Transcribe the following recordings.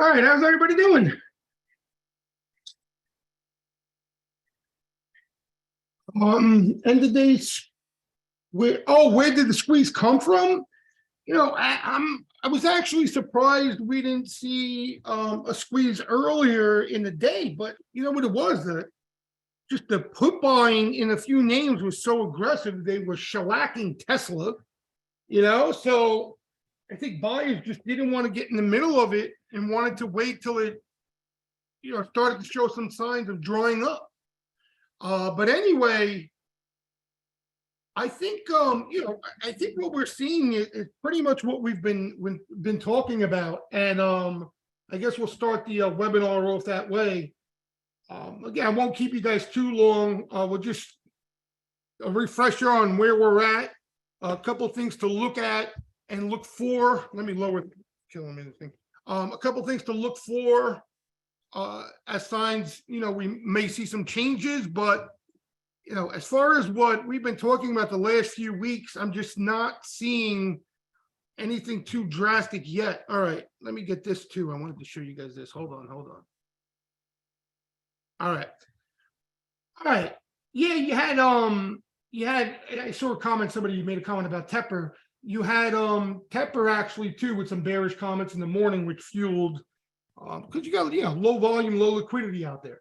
All right, how's everybody doing? End of days. Where did the squeeze come from? I was actually surprised we didn't see a squeeze earlier in the day, but you know what it was? Just the put buying in a few names was so aggressive, they were shellacking Tesla, so I think buyers just didn't want to get in the middle of it and wanted to wait till it, started to show some signs of drying up. But anyway, I think I think what we're seeing is pretty much what we've been talking about, and I guess we'll start the webinar off that way. Again, I won't keep you guys too long. We'll just a refresher on where we're at, a couple of things to look at and look for. Let me lower, killing me the thing. A couple of things to look for as signs. We may see some changes, but as far as what we've been talking about the last few weeks, I'm just not seeing anything too drastic yet. All right, let me get this too. I wanted to show you guys this. Hold on. All right. Yeah, I saw a comment, somebody made a comment about Tepper. You had Tepper actually too with some bearish comments in the morning, which fueled because you got low volume, low liquidity out there.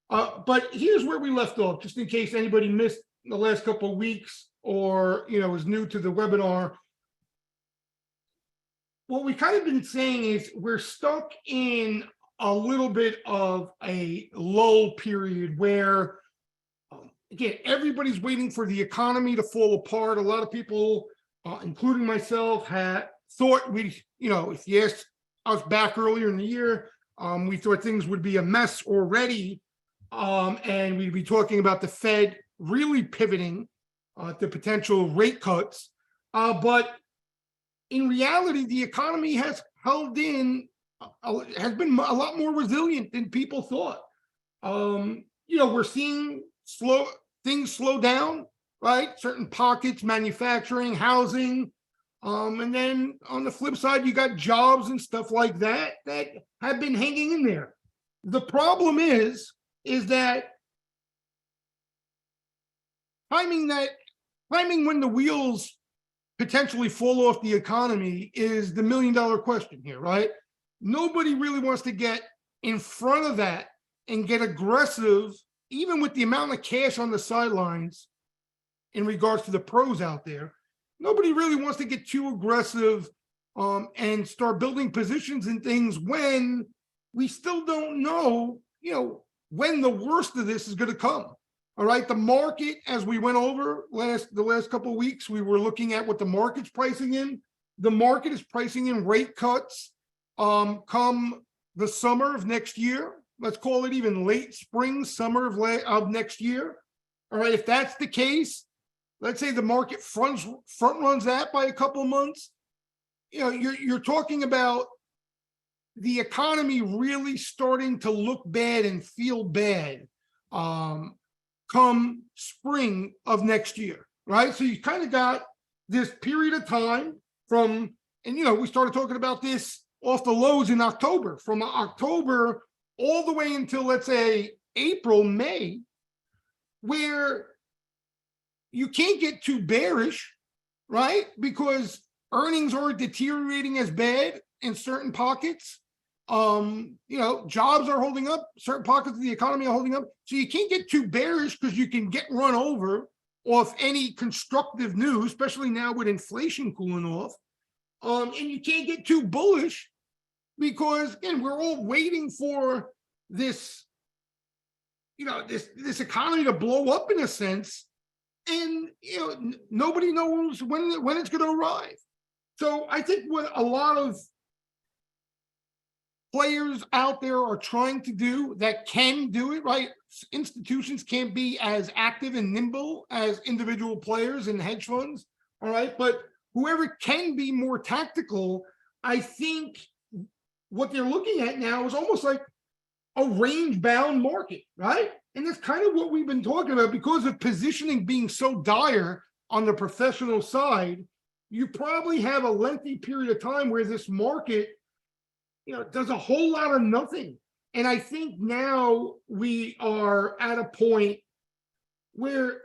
But here's where we left off, just in case anybody missed the last couple of weeks or is new to the webinar. What we kind of been saying is we're stuck in a little bit of a lull period where, again, everybody's waiting for the economy to fall apart. A lot of people, including myself, had thought if you asked us back earlier in the year, we thought things would be a mess already. And we'd be talking about the Fed really pivoting to potential rate cuts. But in reality, the economy has held in, has been a lot more resilient than people thought. We're seeing things slow down, right? Certain pockets, manufacturing, housing. And then on the flip side, you got jobs and stuff like that have been hanging in there. The problem is that timing when the wheels potentially fall off the economy is the $1 million question here, right? Nobody really wants to get in front of that and get aggressive, even with the amount of cash on the sidelines in regards to the pros out there. Nobody really wants to get too aggressive and start building positions and things when we still don't know, when the worst of this is going to come. All right. The market, as we went over the last couple of weeks, we were looking at what the market's pricing in. The market is pricing in rate cuts come the summer of next year. Let's call it even late spring, summer of next year. All right. If that's the case, let's say the market front runs that by a couple of months. You're talking about the economy really starting to look bad and feel bad come spring of next year, right? So you kind of got this period of time from, and we started talking about this off the lows in October, from October all the way until, let's say, April, May, where you can't get too bearish, right? Because earnings are deteriorating as bad in certain pockets. Jobs are holding up, certain pockets of the economy are holding up. So you can't get too bearish because you can get run over off any constructive news, especially now with inflation cooling off. And you can't get too bullish because, again, we're all waiting for this, this economy to blow up in a sense. And, nobody knows when it's going to arrive. So I think what a lot of players out there are trying to do that can do it, right? Institutions can't be as active and nimble as individual players and hedge funds, all right? But whoever can be more tactical, I think what they're looking at now is almost like a range-bound market, right? And that's kind of what we've been talking about. Because of positioning being so dire on the professional side, you probably have a lengthy period of time where this market does a whole lot of nothing. And I think now we are at a point where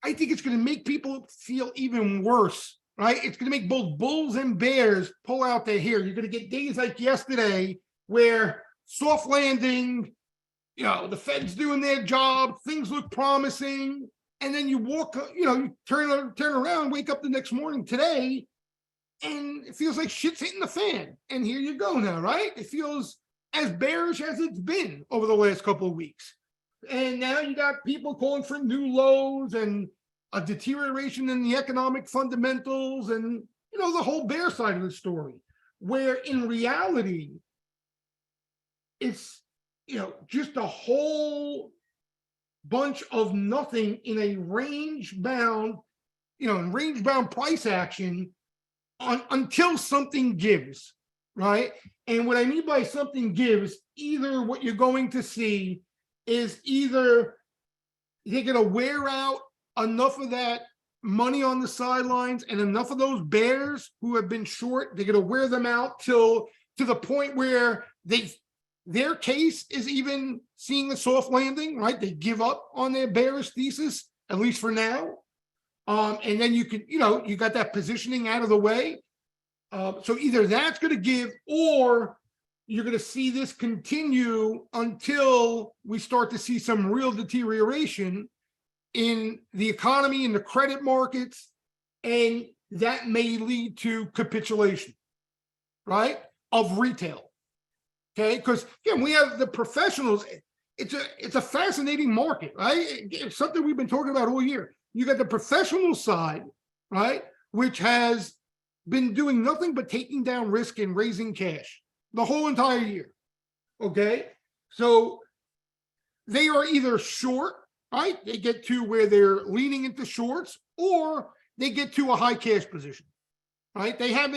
I think it's going to make people feel even worse, right? It's going to make both bulls and bears pull out their hair. You're going to get days like yesterday where soft landing, the Fed's doing their job, things look promising, and then you walk, you turn around, wake up the next morning today, and it feels like shit's hitting the fan. And here you go now, right? It feels as bearish as it's been over the last couple of weeks. And now you got people calling for new lows and a deterioration in the economic fundamentals and, the whole bear side of the story, where in reality, it's, just a whole bunch of nothing in a range-bound price action until something gives, right? And what I mean by something gives, either what you're going to see is either they're going to wear out enough of that money on the sidelines and enough of those bears who have been short, they're going to wear them out to the point where their case is even seeing a soft landing, right? They give up on their bearish thesis, at least for now. And then you got that positioning out of the way. So either that's going to give, or you're going to see this continue until we start to see some real deterioration in the economy, in the credit markets, and that may lead to capitulation, right, of retail. Okay, because again, we have the professionals. It's a fascinating market, right? It's something we've been talking about all year. You got the professional side, right, which has been doing nothing but taking down risk and raising cash the whole entire year. Okay, so they are either short, right? They get to where they're leaning into shorts, or they get to a high cash position, right? They have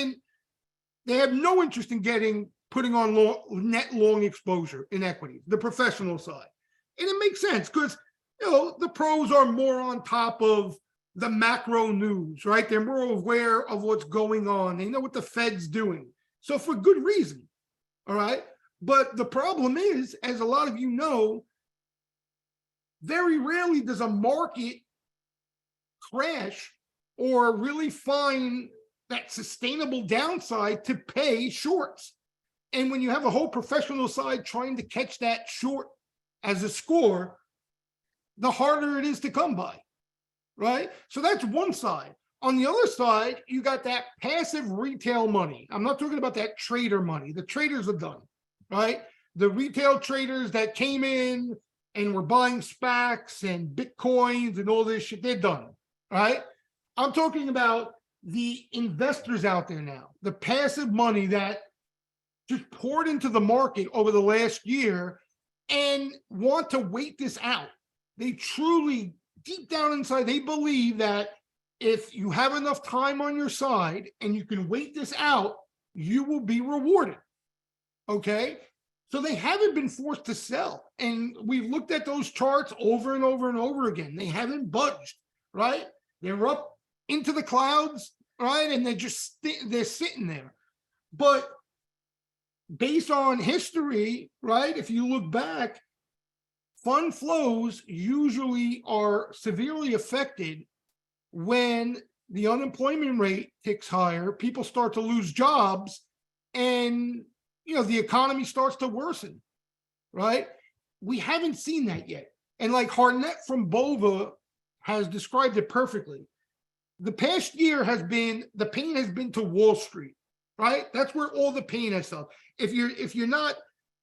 no interest in putting on net long exposure in equities, the professional side. And it makes sense because, the pros are more on top of the macro news, right? They're more aware of what's going on. They know what the Fed's doing. So for good reason, all right? But the problem is, as a lot of you know, very rarely does a market crash or really find that sustainable downside to pay shorts. And when you have a whole professional side trying to catch that short as a score, the harder it is to come by, right? So that's one side. On the other side, you got that passive retail money. I'm not talking about that trader money. The traders are done, right? The retail traders that came in and were buying SPACs and Bitcoins and all this shit, they're done, right? I'm talking about the investors out there now, the passive money that just poured into the market over the last year and want to wait this out. They truly, deep down inside, they believe that if you have enough time on your side and you can wait this out, you will be rewarded. Okay? So they haven't been forced to sell. And we've looked at those charts over and over and over again. They haven't budged, right? They're up into the clouds, right? And they're sitting there. But based on history, right, if you look back, fund flows usually are severely affected when the unemployment rate ticks higher, people start to lose jobs, and the economy starts to worsen, right? We haven't seen that yet. And like Harnett from Bova has described it perfectly. The past year the pain has been to Wall Street, right? That's where all the pain has felt. If you're not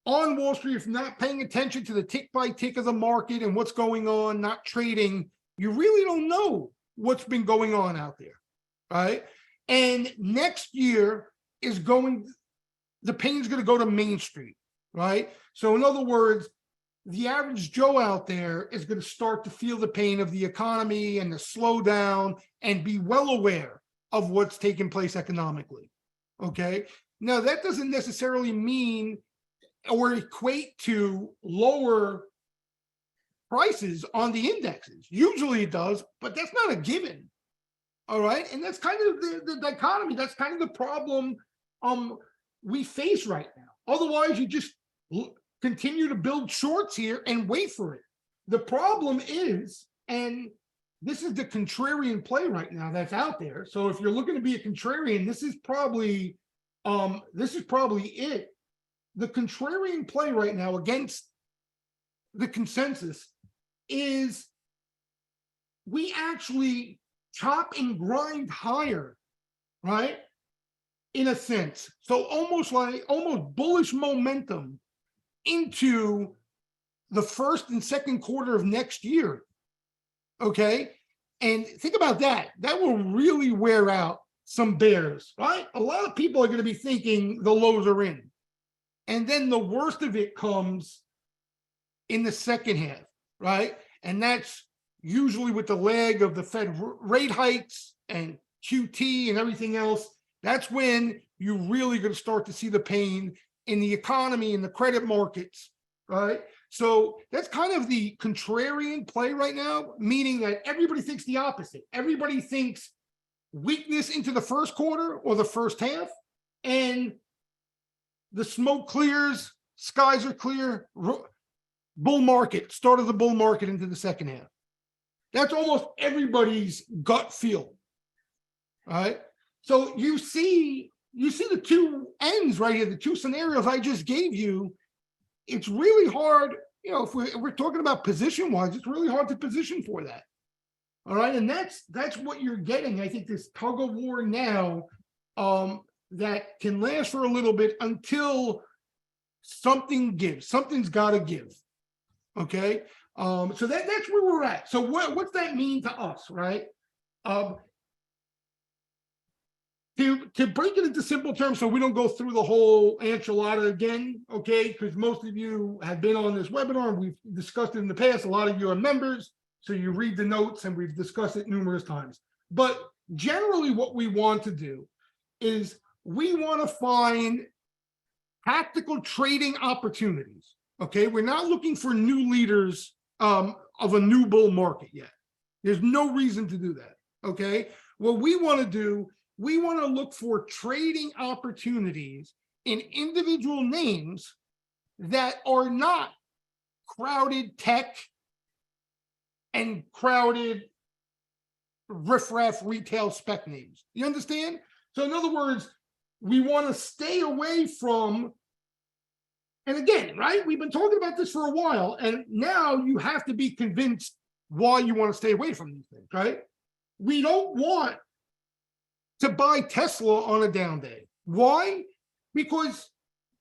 on Wall Street, if you're not paying attention to the tick by tick of the market and what's going on, not trading, you really don't know what's been going on out there, right? And next year the pain's going to go to Main Street, right? So in other words, the average Joe out there is going to start to feel the pain of the economy and the slowdown and be well aware of what's taking place economically, okay? Now, that doesn't necessarily mean or equate to lower prices on the indexes. Usually it does, but that's not a given, all right? And that's kind of the dichotomy. That's kind of the problem we face right now. Otherwise, you just continue to build shorts here and wait for it. The problem is, and this is the contrarian play right now that's out there. So if you're looking to be a contrarian, this is probably it. The contrarian play right now against the consensus is we actually chop and grind higher, right? In a sense. So almost bullish momentum into the first and second quarter of next year. Okay. And think about that. That will really wear out some bears, right? A lot of people are going to be thinking the lows are in. And then the worst of it comes in the second half, right? And that's usually with the lag of the Fed rate hikes and QT and everything else. That's when you're really going to start to see the pain in the economy and the credit markets, right? So that's kind of the contrarian play right now, meaning that everybody thinks the opposite. Everybody thinks weakness into the first quarter or the first half, and the smoke clears, skies are clear, bull market, start of the bull market into the second half. That's almost everybody's gut feel, right? So you see the two ends right here, the two scenarios I just gave you. It's really hard, if we're talking about position-wise, it's really hard to position for that. All right, and that's what you're getting. I think this tug of war now that can last for a little bit until something gives. Something's got to give. Okay, so that's where we're at. So what's that mean to us, right? To break it into simple terms so we don't go through the whole enchilada again, okay? Because most of you have been on this webinar and we've discussed it in the past. A lot of you are members, so you read the notes and we've discussed it numerous times. But generally what we want to do is we want to find tactical trading opportunities, okay? We're not looking for new leaders of a new bull market yet. There's no reason to do that, okay? What we want to do, we want to look for trading opportunities in individual names that are not crowded tech and crowded riffraff retail spec names. You understand? So in other words, we want to stay away from, and again, right? We've been talking about this for a while, and now you have to be convinced why you want to stay away from these things, right? We don't want to buy Tesla on a down day. Why? Because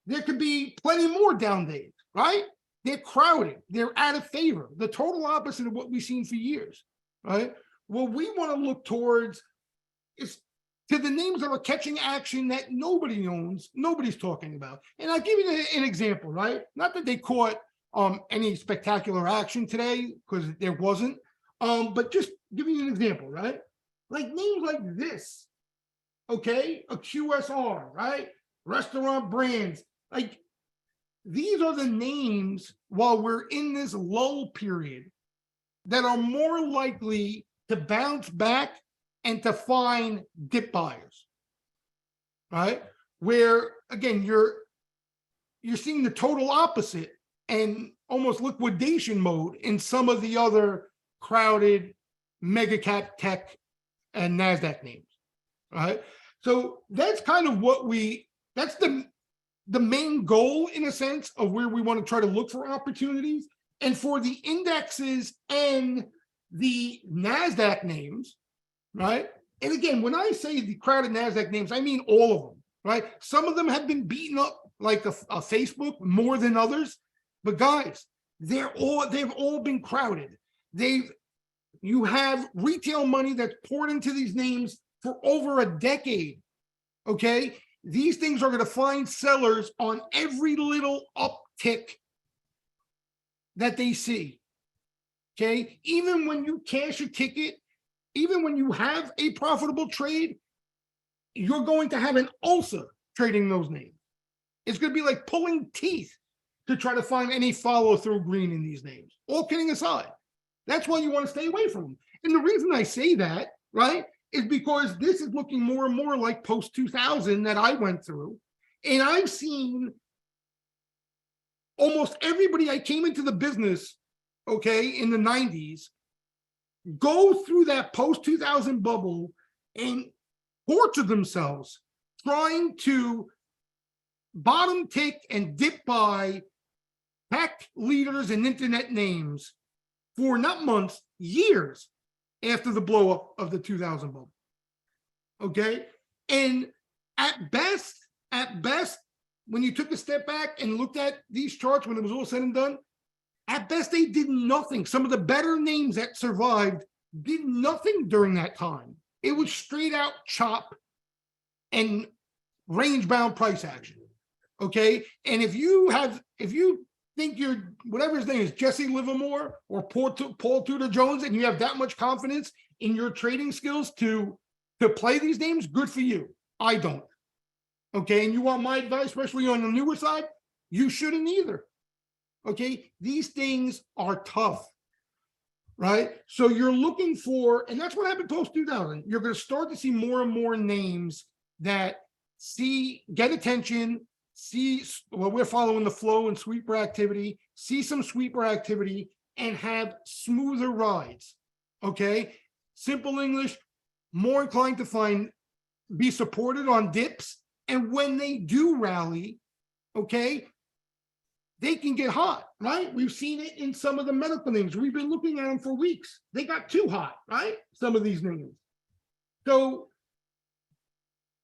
there could be plenty more down days, right? They're crowded. They're out of favor. The total opposite of what we've seen for years, right? What we want to look towards is to the names that are catching action that nobody owns, nobody's talking about. And I'll give you an example, right? Not that they caught any spectacular action today, because there wasn't, but just giving you an example, right? Like names like this, okay? A QSR, right? Restaurant Brands. Like these are the names while we're in this lull period that are more likely to bounce back and to find dip buyers, right? Where again, you're seeing the total opposite and almost liquidation mode in some of the other crowded mega cap tech and NASDAQ names, right? So that's kind of that's the main goal in a sense of where we want to try to look for opportunities. And for the indexes and the NASDAQ names, right? And again, when I say the crowded NASDAQ names, I mean all of them, right? Some of them have been beaten up like a Facebook more than others, but guys, they've all been crowded. You have retail money that's poured into these names for over a decade, okay? These things are going to find sellers on every little uptick that they see, okay? Even when you cash a ticket, even when you have a profitable trade, you're going to have an ulcer trading those names. It's going to be like pulling teeth to try to find any follow-through green in these names. All kidding aside, that's why you want to stay away from them. And the reason I say that, right, is because this is looking more and more like post-2000 that I went through. And I've seen almost everybody I came into the business, okay, in the 90s, go through that post-2000 bubble and torture themselves trying to bottom tick and dip by tech leaders and internet names for not months, years after the blow up of the 2000 bubble. Okay. And at best, when you took a step back and looked at these charts, when it was all said and done, at best they did nothing. Some of the better names that survived did nothing during that time. It was straight out chop and range bound price action. Okay. And if you think you're, whatever his name is, Jesse Livermore or Paul Tudor Jones, and you have that much confidence in your trading skills to play these names, good for you. I don't. Okay. And you want my advice, especially on the newer side, you shouldn't either. Okay. These things are tough, right? So you're looking for, and that's what happened post 2000. You're going to start to see more and more names that get attention, we're following the flow and sweeper activity, see some sweeper activity and have smoother rides. Okay. Simple English, more inclined to be supported on dips. And when they do rally, okay, they can get hot, right? We've seen it in some of the medical names. We've been looking at them for weeks. They got too hot, right? Some of these names. So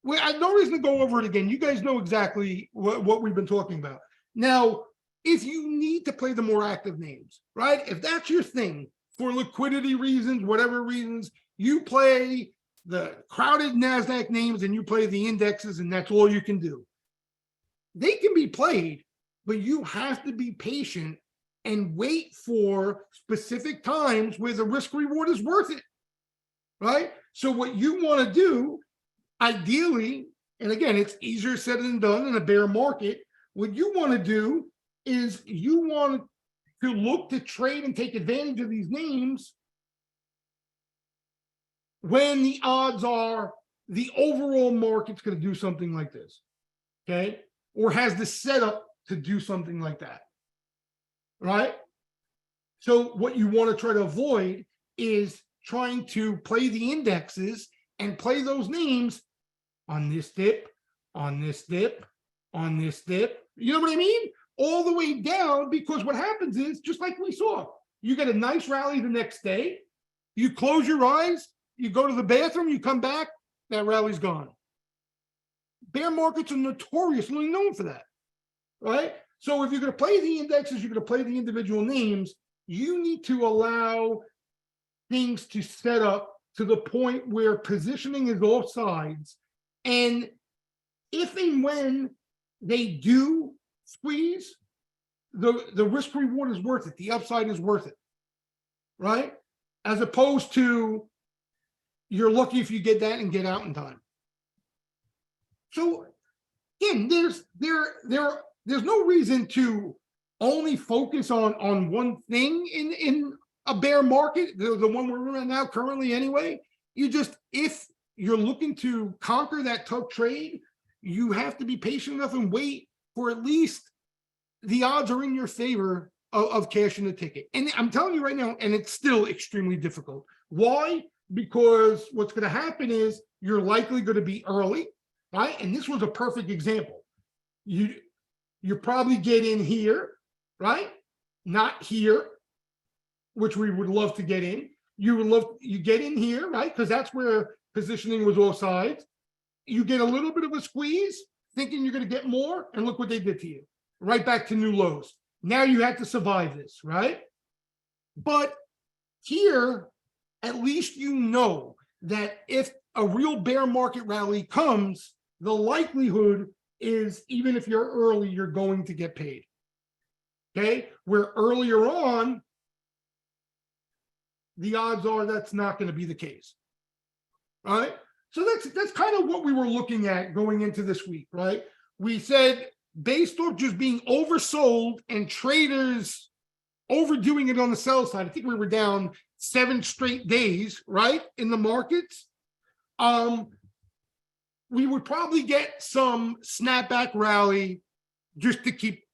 I have no reason to go over it again. You guys know exactly what we've been talking about. Now, if you need to play the more active names, right? If that's your thing for liquidity reasons, whatever reasons, you play the crowded NASDAQ names and you play the indexes and that's all you can do. They can be played, but you have to be patient and wait for specific times where the risk reward is worth it, right? So what you want to do, ideally, and again, it's easier said than done in a bear market, what you want to do is you want to look to trade and take advantage of these names when the odds are the overall market's going to do something like this, okay? Or has the setup to do something like that, right? So what you want to try to avoid is trying to play the indexes and play those names on this dip, on this dip, on this dip. You know what I mean? All the way down, because what happens is, just like we saw, you get a nice rally the next day, you close your eyes, you go to the bathroom, you come back, that rally's gone. Bear markets are notoriously known for that, right? So if you're going to play the indexes, you're going to play the individual names, you need to allow things to set up to the point where positioning is off sides. And if and when they do squeeze, the risk reward is worth it. The upside is worth it, right? As opposed to you're lucky if you get that and get out in time. So again, there's no reason to only focus on one thing in a bear market, the one we're in now currently anyway. If you're looking to conquer that tough trade, you have to be patient enough and wait for at least the odds are in your favor of cashing the ticket. And I'm telling you right now, and it's still extremely difficult. Why? Because what's going to happen is you're likely going to be early, right? And this was a perfect example. You probably get in here, right? Not here, which we would love to get in. You get in here, right? Because that's where positioning was all sides. You get a little bit of a squeeze, thinking you're going to get more, and look what they did to you. Right back to new lows. Now you have to survive this, right? But here, at least you know that if a real bear market rally comes, the likelihood is, even if you're early, you're going to get paid. Okay? Where earlier on, the odds are that's not going to be the case. Right? So that's kind of what we were looking at going into this week, right? We said, based off just being oversold and traders overdoing it on the sell side, I think we were down 7 straight days, right, in the markets. we would probably get some snapback rally just to keep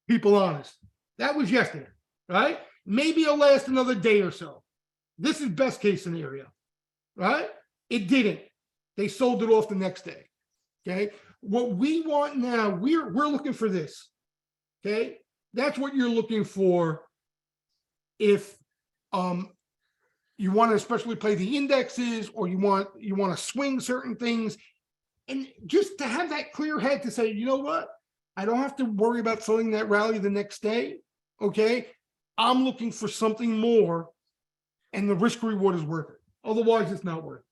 people honest. That was yesterday, right? Maybe it'll last another day or so. This is best case scenario, right? It didn't. They sold it off the next day. Okay. What we want now, we're looking for this. Okay. That's what you're looking for if you want to especially play the indexes, or you want to swing certain things, and just to have that clear head to say, you know what, I don't have to worry about selling that rally the next day. Okay, I'm looking for something more, and the risk reward is worth it. Otherwise, it's not worth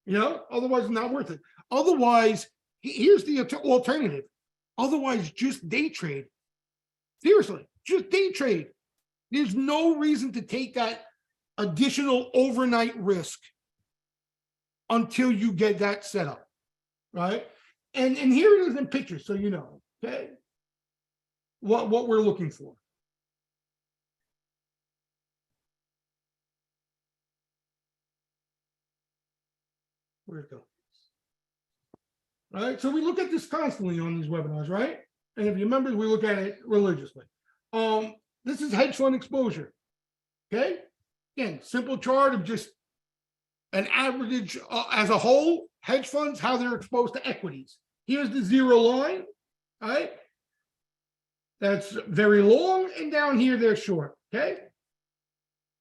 it. Otherwise, it's not worth it. Otherwise, here's the alternative. Otherwise, just day trade. Seriously, just day trade. There's no reason to take that additional overnight risk until you get that set up, right? And here it is in pictures, so you know, okay, what we're looking for. Where'd it go? All right, so we look at this constantly on these webinars, right? And if you remember, we look at it religiously. This is hedge fund exposure. Okay, again, simple chart of just an average as a whole, hedge funds, how they're exposed to equities. Here's the zero line, all right? That's very long, and down here they're short, okay?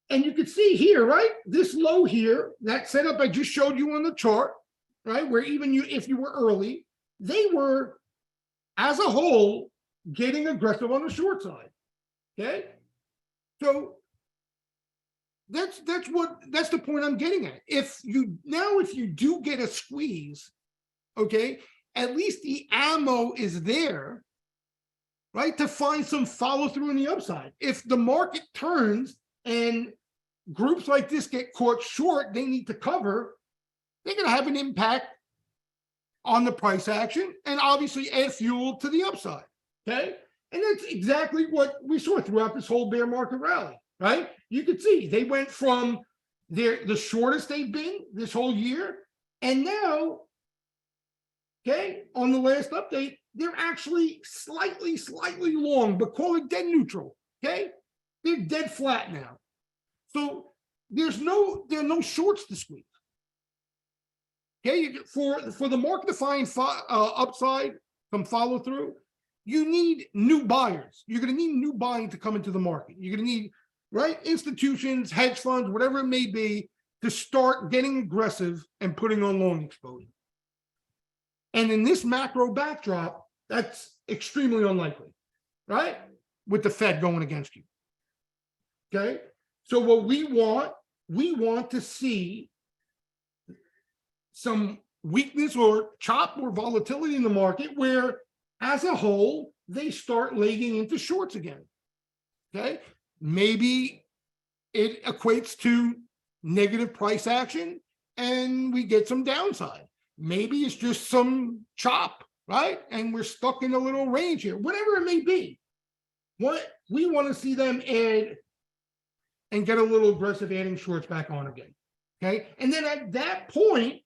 And you can see here, right? This low here, that setup I just showed you on the chart, right? Where even if you were early, they were, as a whole, getting aggressive on the short side, okay? So that's the point I'm getting at. If you do get a squeeze, okay, at least the ammo is there, right, to find some follow through in the upside. If the market turns and groups like this get caught short, they need to cover, they're going to have an impact on the price action and obviously add fuel to the upside, okay? And that's exactly what we saw throughout this whole bear market rally, right? You could see they went from the shortest they've been this whole year, and now, okay, on the last update, they're actually slightly long, but call it dead neutral, okay? They're dead flat now. So there are no shorts to squeeze. Okay, for the market to find upside from follow through, you need new buyers. You're going to need new buying to come into the market. You're going to need, right, institutions, hedge funds, whatever it may be, to start getting aggressive and putting on long exposure. And in this macro backdrop, that's extremely unlikely, right? With the Fed going against you. Okay, so what we want to see some weakness or chop or volatility in the market where, as a whole, they start legging into shorts again. Okay, maybe it equates to negative price action and we get some downside. Maybe it's just some chop, right? And we're stuck in a little range here, whatever it may be. What we want to see them add and get a little aggressive, adding shorts back on again. Okay, and then at that point,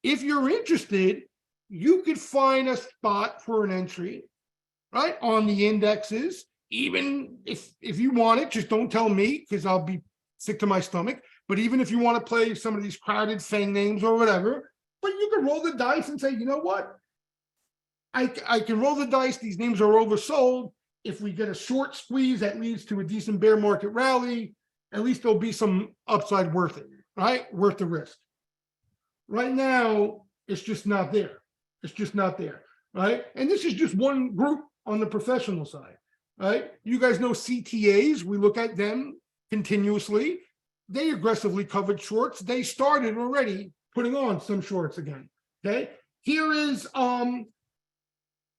if you're interested, you could find a spot for an entry, right, on the indexes. Even if you want it, just don't tell me because I'll be sick to my stomach. But even if you want to play some of these crowded FAANG names or whatever, but you can roll the dice and say, you know what, I can roll the dice. These names are oversold. If we get a short squeeze that leads to a decent bear market rally, at least there'll be some upside worth it, right? Worth the risk. Right now, it's just not there. It's just not there, right? And this is just one group on the professional side, right? You guys know CTAs. We look at them continuously. They aggressively covered shorts. They started already putting on some shorts again, okay? Here is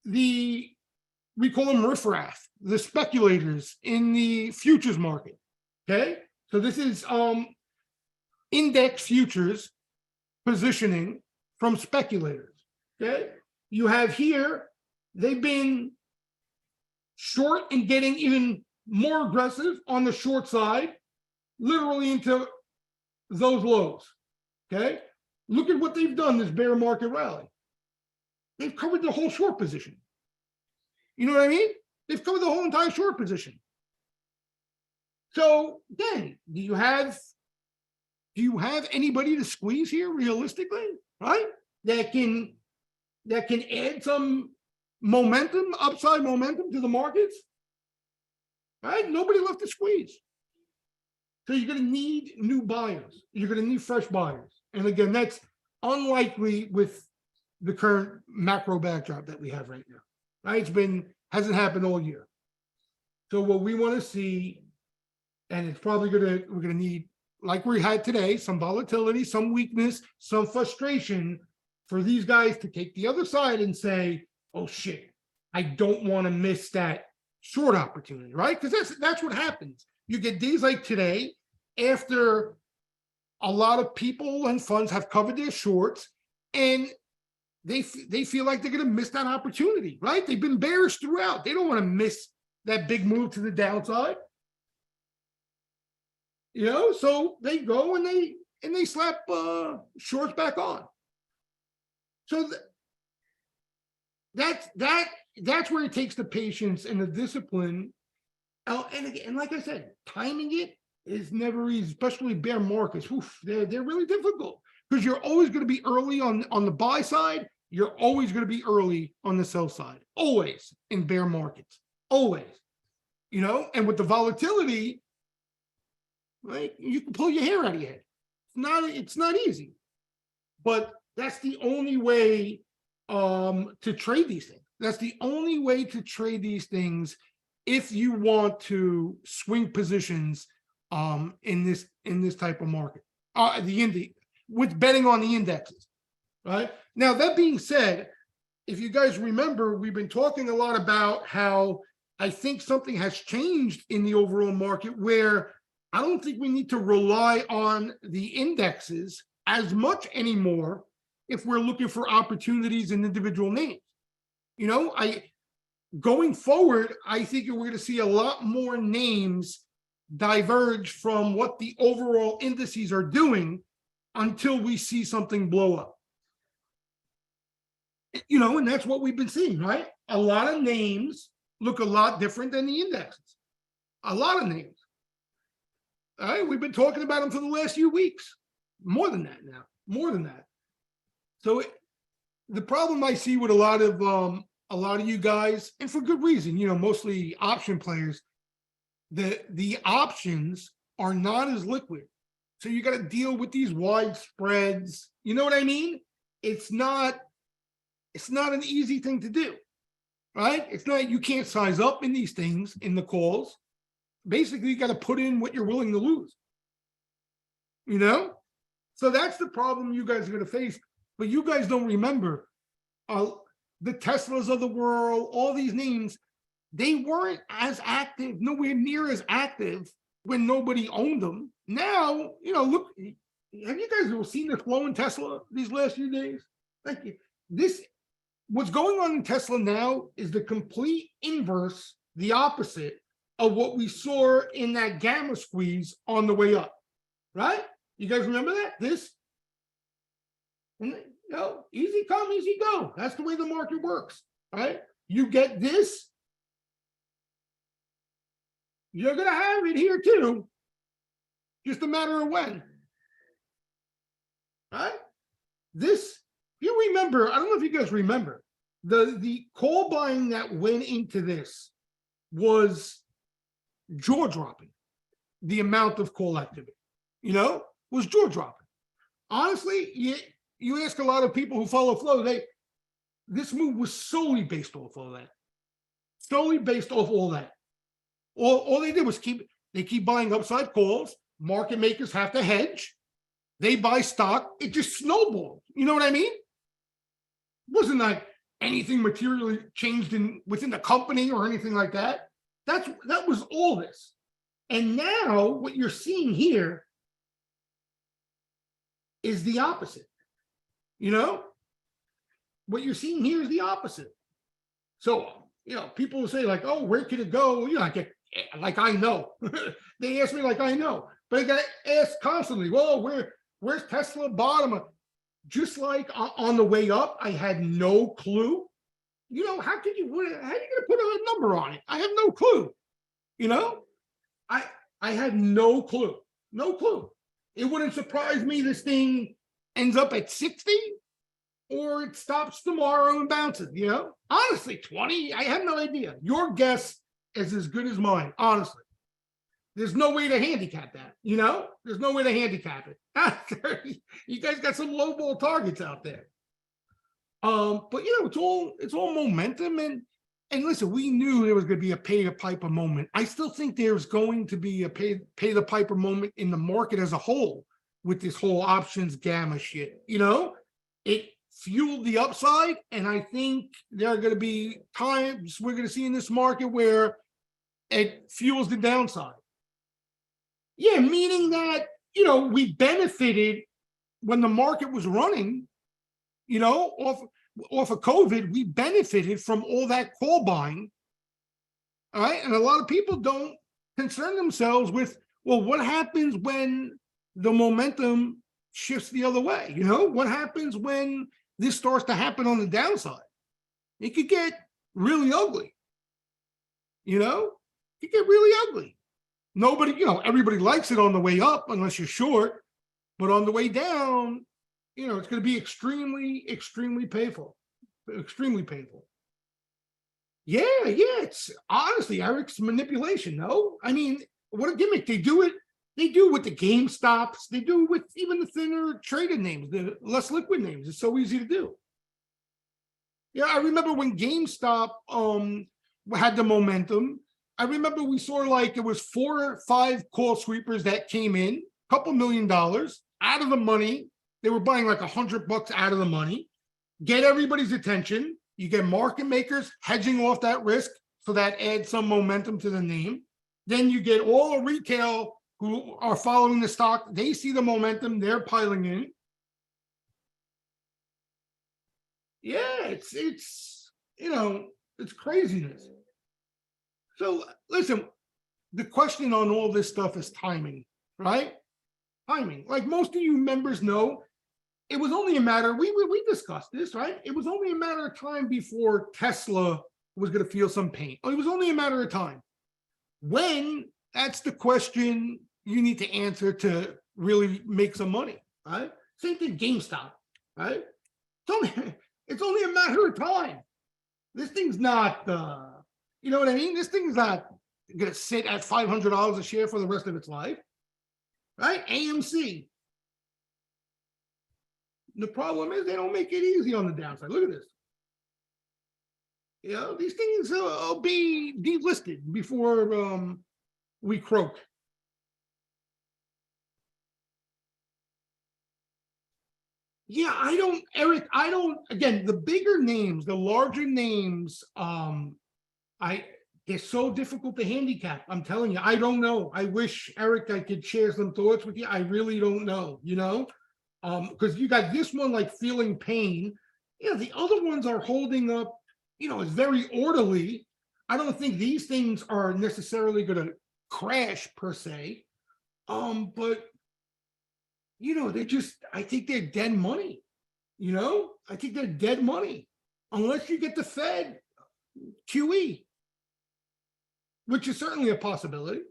we call them riffraff, the speculators in the futures market, okay? So this is index futures positioning from speculators, okay? You have here, they've been short and getting even more aggressive on the short side, literally into those lows, okay? Look at what they've done this bear market rally. They've covered the whole short position. You know what I mean? They've covered the whole entire short position. So again, do you have anybody to squeeze here realistically, right? That can add some momentum, upside momentum to the markets, right? Nobody left to squeeze. So you're going to need new buyers. You're going to need fresh buyers. And again, that's unlikely with the current macro backdrop that we have right now, right? Hasn't happened all year. So what we want to see, and it's probably we're going to need, like we had today, some volatility, some weakness, some frustration for these guys to take the other side and say, oh shit, I don't want to miss that short opportunity, right? Because that's what happens. You get days like today, after a lot of people and funds have covered their shorts, and they feel like they're going to miss that opportunity, right? They've been bearish throughout. They don't want to miss that big move to the downside. You know, so they go and they slap shorts back on. So that's where it takes the patience and the discipline. And again, like I said, timing it is never easy, especially bear markets. Oof, they're really difficult because you're always going to be early on the buy side. You're always going to be early on the sell side. Always in bear markets. Always. You know, and with the volatility, right, you can pull your hair out of your head. It's not easy, but that's the only way to trade these things. That's the only way to trade these things if you want to swing positions in this type of market. With betting on the indexes, right? Now, that being said, if you guys remember, we've been talking a lot about how I think something has changed in the overall market where I don't think we need to rely on the indexes as much anymore if we're looking for opportunities in individual names. You know, going forward, I think we're going to see a lot more names diverge from what the overall indices are doing until we see something blow up. You know, and that's what we've been seeing, right? A lot of names look a lot different than the indexes. A lot of names. All right, we've been talking about them for the last few weeks. More than that now. More than that. So the problem I see with a lot of you guys, and for good reason, you know, mostly option players, the options are not as liquid. So you got to deal with these wide spreads. You know what I mean? It's not an easy thing to do, right? It's not, you can't size up in these things in the calls. Basically, you got to put in what you're willing to lose, you know? So that's the problem you guys are going to face. But you guys don't remember the Teslas of the world, all these names, they weren't as active, nowhere near as active when nobody owned them. Now, you know, look, have you guys seen the flow in Tesla these last few days? Thank you. What's going on in Tesla now is the complete inverse, the opposite of what we saw in that gamma squeeze on the way up, right? You guys remember that? And, you know, easy come, easy go. That's the way the market works, right? You get this, you're going to have it here too. Just a matter of when, right? This, you remember, I don't know if you guys remember, the call buying that went into this was jaw-dropping. The amount of call activity, you know, was jaw-dropping. Honestly, you ask a lot of people who follow flow, this move was solely based off all that. Solely based off all that. All they did was keep buying upside calls. Market makers have to hedge. They buy stock. It just snowballed. You know what I mean? It wasn't like anything materially changed within the company or anything like that. That was all this. And now what you're seeing here is the opposite. You know, what you're seeing here is the opposite. So, you know, people will say like, oh, where could it go? You know, like I know. They ask me like I know, but I got to ask constantly, well, where's Tesla bottom? just like on the way up, I had no clue. You know, how are you going to put a number on it? I have no clue. You know, I I had no clue, no clue. It wouldn't surprise me this thing ends up at 60 or it stops tomorrow and bounces, you know? Honestly, 20, I have no idea. Your guess is as good as mine, honestly. There's no way to handicap that, you know? There's no way to handicap it. You guys got some low ball targets out there. But you know, it's all momentum, and listen, we knew there was going to be a pay the piper moment. I still think there's going to be a pay the piper moment in the market as a whole with this whole options gamma shit. You know, it fueled the upside, and I think there are going to be times we're going to see in this market where it fuels the downside. Yeah, meaning that, you know, we benefited when the market was running, you know, off of COVID, we benefited from all that call buying. All right. And a lot of people don't concern themselves with, well, what happens when the momentum shifts the other way? You know, what happens when this starts to happen on the downside? It could get really ugly. You know, it could get really ugly. Nobody, you know, everybody likes it on the way up unless you're short, but on the way down, you know, it's going to be extremely, extremely painful, extremely painful. Yeah, it's honestly Eric's manipulation. No, I mean, what a gimmick. They do it. They do with the GameStops. They do with even the thinner traded names, the less liquid names. It's so easy to do. Yeah, I remember when GameStop had the momentum. I remember we saw like it was 4 or 5 call sweepers that came in, couple $1 million out of the money. They were buying like $100 out of the money, get everybody's attention. You get market makers hedging off that risk, so that adds some momentum to the name. Then you get all the retail who are following the stock. They see the momentum, they're piling in. Yeah, it's you know, it's craziness. So listen, the question on all this stuff is timing, right? Timing. Like most of you members know, it was only a matter, we discussed this, right? It was only a matter of time before Tesla was going to feel some pain. It was only a matter of time. When, that's the question you need to answer to really make some money, right? Same thing, GameStop, right? It's only a matter of time. This thing's not, you know what I mean? This thing's not going to sit at $500 a share for the rest of its life, right? AMC. The problem is they don't make it easy on the downside. Look at this. You know, these things will be delisted before we croak. Yeah, Eric, again, the bigger names, the larger names, they're so difficult to handicap. I'm telling you, I don't know. I wish, Eric, I could share some thoughts with you. I really don't know, you know? Because you got this one like feeling pain. You know, the other ones are holding up, you know, it's very orderly. I don't think these things are necessarily going to crash per se. But you know, I think they're dead money. You know, I think they're dead money unless you get the Fed QE, which is certainly a possibility.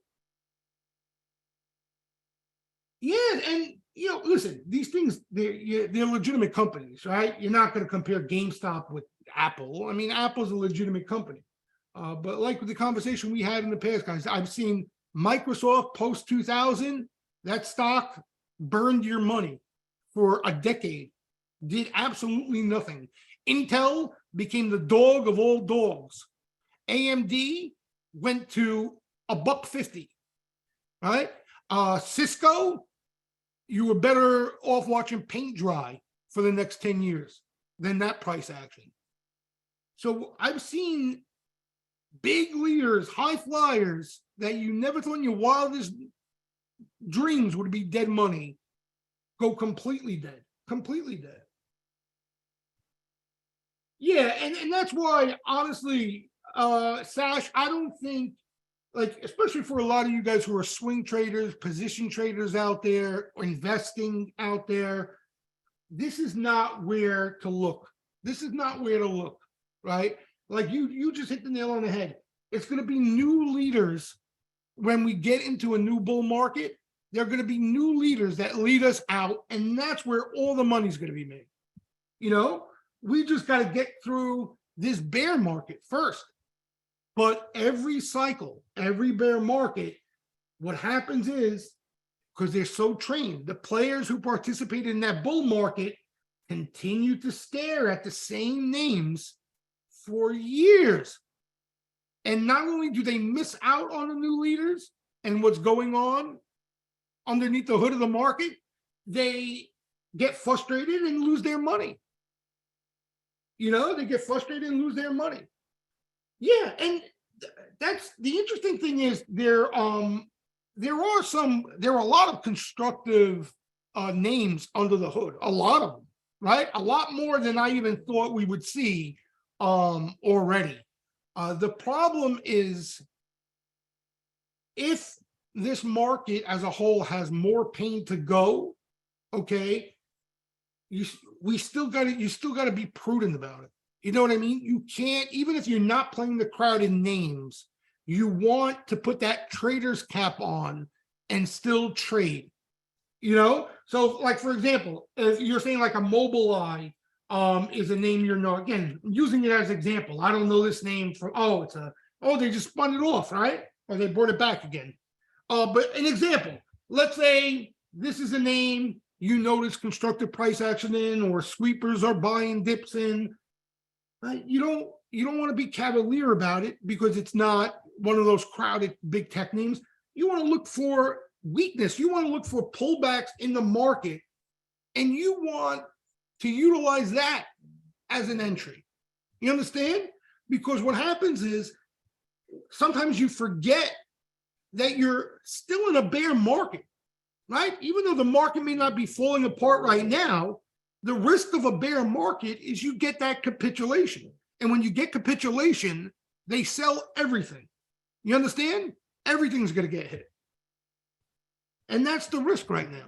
Yeah, and you know, listen, these things, they're legitimate companies, right? You're not going to compare GameStop with Apple. I mean, Apple's a legitimate company. But like with the conversation we had in the past, guys, I've seen Microsoft post 2000, that stock burned your money for a decade, did absolutely nothing. Intel became the dog of all dogs. AMD went to $1.50, right? Cisco, you were better off watching paint dry for the next 10 years than that price action. So I've seen big leaders, high flyers that you never thought in your wildest dreams would be dead money go completely dead, completely dead. Yeah, and that's why, honestly, Sash, I don't think, like, especially for a lot of you guys who are swing traders, position traders out there, or investing out there, this is not where to look. This is not where to look, right? Like you just hit the nail on the head. It's going to be new leaders when we get into a new bull market. There are going to be new leaders that lead us out, and that's where all the money's going to be made. You know, we just got to get through this bear market first. But every cycle, every bear market, what happens is, because they're so trained, the players who participate in that bull market continue to stare at the same names for years. And not only do they miss out on the new leaders and what's going on underneath the hood of the market, they get frustrated and lose their money. You know, they get frustrated and lose their money. Yeah, and that's the interesting thing is there are a lot of constructive names under the hood, a lot of them, right? A lot more than I even thought we would see already. The problem is, if this market as a whole has more pain to go, okay, you still got to be prudent about it. You know what I mean? You can't, even if you're not playing the crowded names, you want to put that trader's cap on and still trade. You know, so like, for example, if you're saying like a Mobileye is a name, you're not, again, using it as an example. I don't know this name from, they just spun it off, right? Or they brought it back again. But an example, let's say this is a name you notice constructive price action in, or sweepers are buying dips in. You don't want to be cavalier about it because it's not one of those crowded big tech names. You want to look for weakness. You want to look for pullbacks in the market, and you want to utilize that as an entry. You understand? Because what happens is sometimes you forget that you're still in a bear market, right? Even though the market may not be falling apart right now, the risk of a bear market is you get that capitulation. And when you get capitulation, they sell everything. You understand? Everything's going to get hit. And that's the risk right now,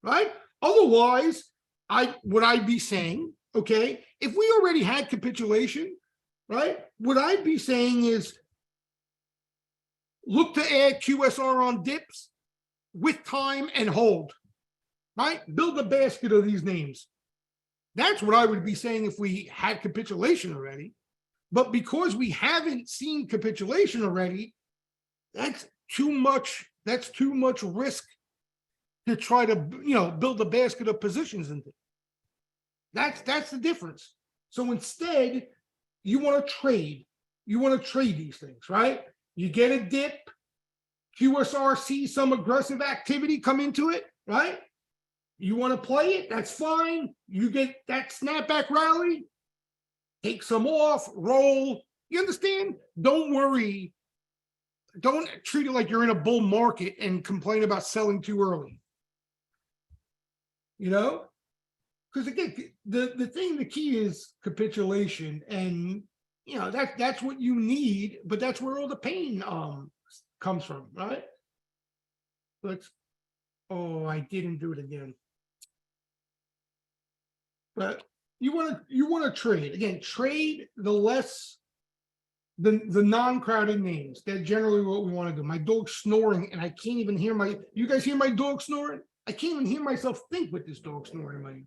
right? Otherwise, would I be saying, okay, if we already had capitulation, right, what I'd be saying is look to add QSR on dips with time and hold, right? Build a basket of these names. That's what I would be saying if we had capitulation already. But because we haven't seen capitulation already, that's too much risk to try to, build a basket of positions into. That's the difference. So instead, you want to trade. You want to trade these things, right? You get a dip, QSR sees some aggressive activity come into it, right? You want to play it, that's fine. You get that snapback rally, take some off, roll. You understand? Don't worry. Don't treat it like you're in a bull market and complain about selling too early. You know? Because again, the key is capitulation, and that's what you need, but that's where all the pain comes from, right? I didn't do it again. But you want to trade again. Trade the non-crowded names. That's generally what we want to do. My dog's snoring, and I can't even hear you guys hear my dog snoring? I can't even hear myself think with this dog snoring.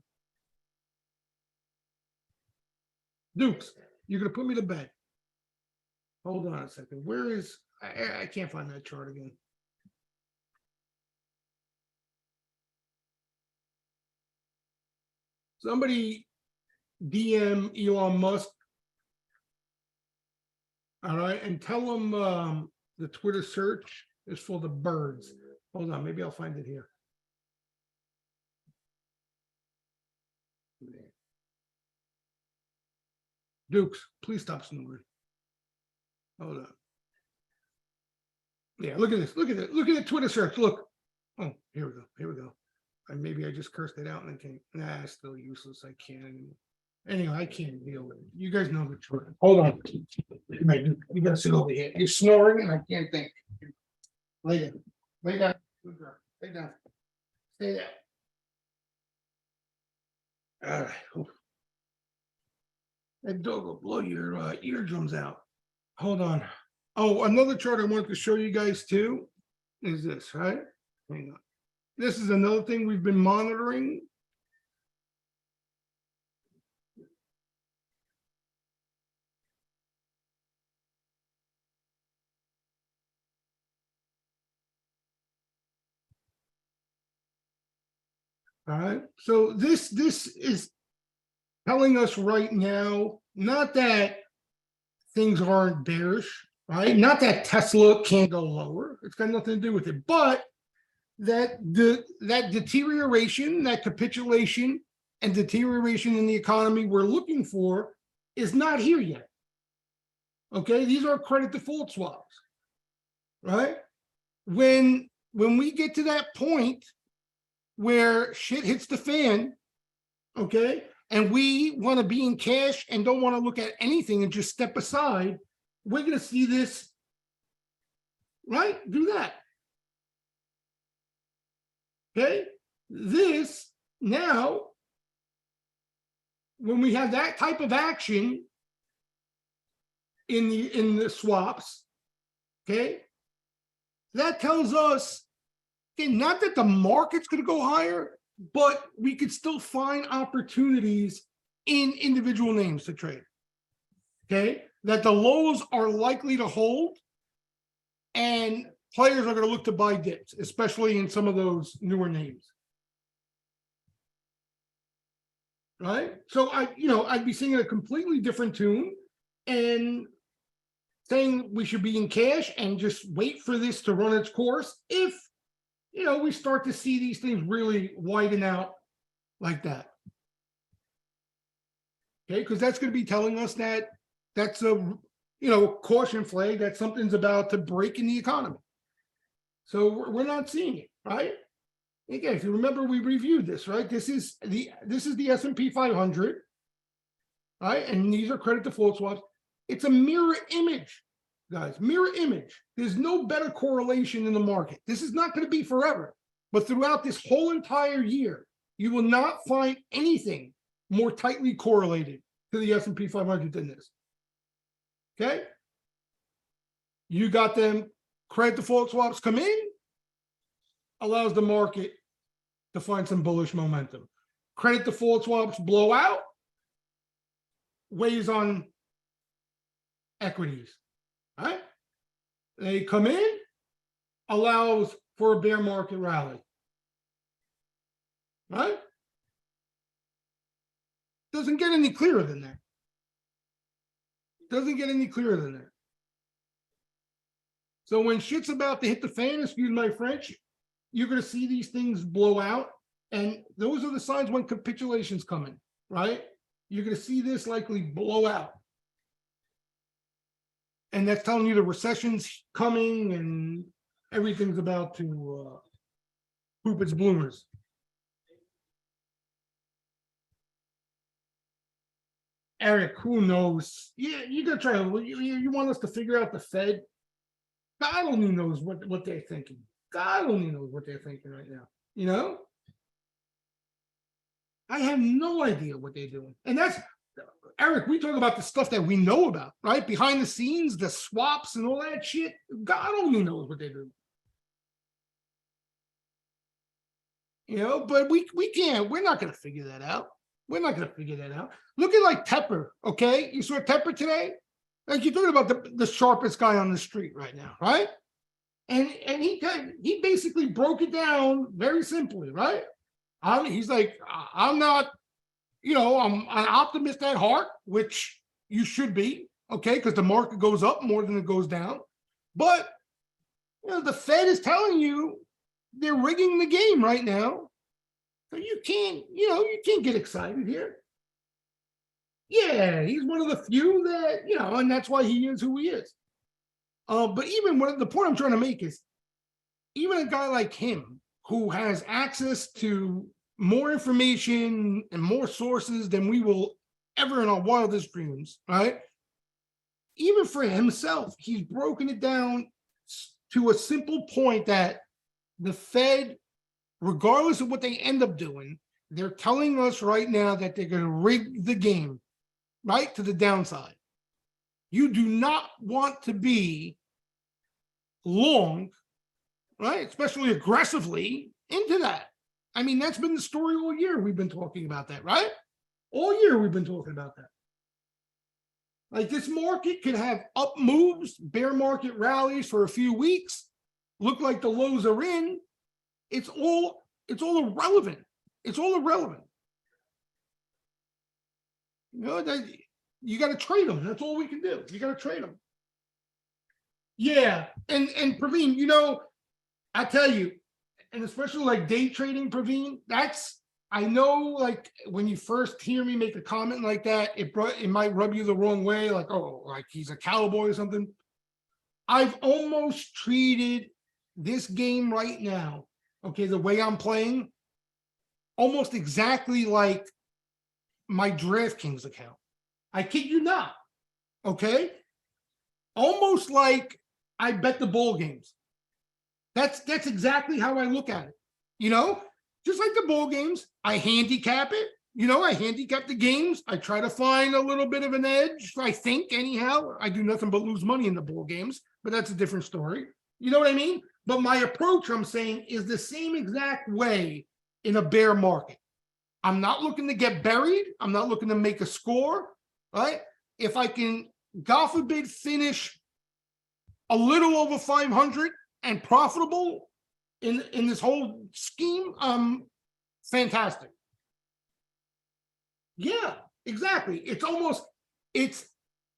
Dukes, you're gonna put me to bed. Hold on a second. Where is I can't find that chart again. Somebody DM Elon Musk, all right, and tell him the Twitter search is for the birds. Hold on, maybe I'll find it here. Dukes, please stop snoring. Hold on. Yeah, look at this. Look at it. Look at the Twitter search. Look. Oh, here we go. Here we go. Maybe I just cursed it out and I can't. Nah, it's still useless. I can't anymore. Anyway, I can't deal with it. You guys know the truth. Hold on. You gotta sit over here. You're snoring and I can't think. Lay down. Lay down. Lay down. Stay down. All right. That dog will blow your eardrums out. Hold on. Oh, another chart I wanted to show you guys too is this, right? Hang on. This is another thing we've been monitoring. All right. So this is telling us right now, not that things aren't bearish, right? Not that Tesla can't go lower. It's got nothing to do with it, but that that deterioration, that capitulation and deterioration in the economy we're looking for is not here yet. Okay, these are credit default swaps, right? When we get to that point where shit hits the fan, okay, and we want to be in cash and don't want to look at anything and just step aside, we're going to see this, right? Do that. Okay, this now, when we have that type of action in the swaps, okay, that tells us, okay, not that the market's going to go higher, but we could still find opportunities in individual names to trade. Okay, that the lows are likely to hold, and players are going to look to buy dips, especially in some of those newer names. Right? So I'd be singing a completely different tune and saying we should be in cash and just wait for this to run its course if we start to see these things really widen out like that. Okay, because that's going to be telling us that that's a caution flag that something's about to break in the economy. So we're not seeing it, right? Again, if you remember, we reviewed this, right? This is the S&P 500, right? And these are credit default swaps. It's a mirror image, guys. Mirror image. There's no better correlation in the market. This is not going to be forever, but throughout this whole entire year, you will not find anything more tightly correlated to the S&P 500 than this. Okay? You got them credit default swaps come in, allows the market to find some bullish momentum. Credit default swaps blow out, weighs on equities. All right? They come in, allows for a bear market rally. Right? Doesn't get any clearer than that. Doesn't get any clearer than that. So when shit's about to hit the fan, excuse my French, you're going to see these things blow out. And those are the signs when capitulation's coming, right? You're going to see this likely blow out. And that's telling you the recession's coming and everything's about to poop its bloomers. Eric, who knows? Yeah, you gotta try. You want us to figure out the Fed? God only knows what they're thinking. God only knows what they're thinking right now. I have no idea what they're doing. And that's, Eric, we talk about the stuff that we know about, right? Behind the scenes, the swaps and all that shit. God only knows what they're doing. But we can't. We're not going to figure that out. We're not going to figure that out. Look at like Tepper, okay? You saw Tepper today? Like you're talking about the sharpest guy on the street right now, right? And he basically broke it down very simply, right? He's like, I'm not, I'm an optimist at heart, which you should be, okay? Because the market goes up more than it goes down. But, the Fed is telling you they're rigging the game right now. So you can't get excited here. Yeah, he's one of the few that, and that's why he is who he is. But even the point I'm trying to make is, even a guy like him who has access to more information and more sources than we will ever in our wildest dreams, right? Even for himself, he's broken it down to a simple point that the Fed, regardless of what they end up doing, they're telling us right now that they're going to rig the game, right, to the downside. You do not want to be long, right, especially aggressively into that. I mean, that's been the story all year. We've been talking about that, right? All year we've been talking about that. Like, this market could have up moves, bear market rallies for a few weeks, look like the lows are in. It's all irrelevant. It's all irrelevant. You know, that you got to trade them. That's all we can do. You got to trade them. Yeah, and Praveen, you know, I tell you, and especially like day trading, Praveen, that's, I know, like when you first hear me make a comment like that, it might rub you the wrong way, like, oh, like he's a cowboy or something. I've almost treated this game right now, okay, the way I'm playing, almost exactly like my DraftKings account. I kid you not, okay? Almost like I bet the bowl games. That's exactly how I look at it. You know, just like the bowl games, I handicap it. You know, I handicap the games. I try to find a little bit of an edge. I think, anyhow, I do nothing but lose money in the bowl games, but that's a different story. You know what I mean? But my approach, I'm saying, is the same exact way in a bear market. I'm not looking to get buried. I'm not looking to make a score, right? If I can, God forbid, finish a little over 500 and profitable in this whole scheme, fantastic. Yeah, exactly. It's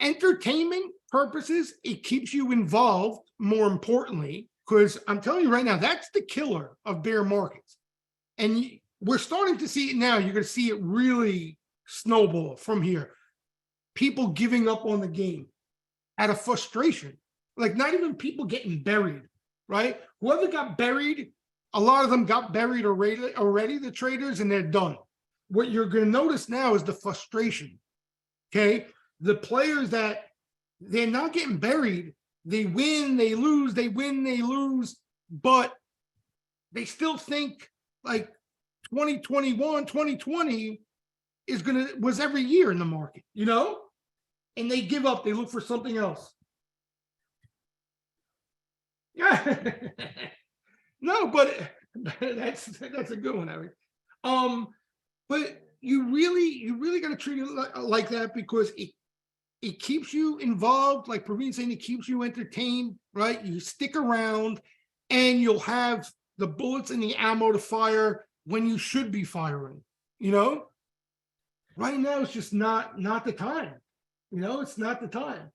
entertainment purposes. It keeps you involved, more importantly, because I'm telling you right now, that's the killer of bear markets. And we're starting to see it now. You're going to see it really snowball from here. People giving up on the game out of frustration. Like, not even people getting buried, right? Whoever got buried, a lot of them got buried already, the traders, and they're done. What you're going to notice now is the frustration, okay? The players that they're not getting buried, they win, they lose, they win, they lose, but they still think like 2021, 2020 was every year in the market, you know? And they give up, they look for something else. Yeah. No, but that's a good one, Eric. But you really got to treat it like that, because it keeps you involved, like Praveen saying, it keeps you entertained, right? You stick around, and you'll have the bullets and the ammo to fire when you should be firing. You know, right now it's just not the time. You know, it's not the time.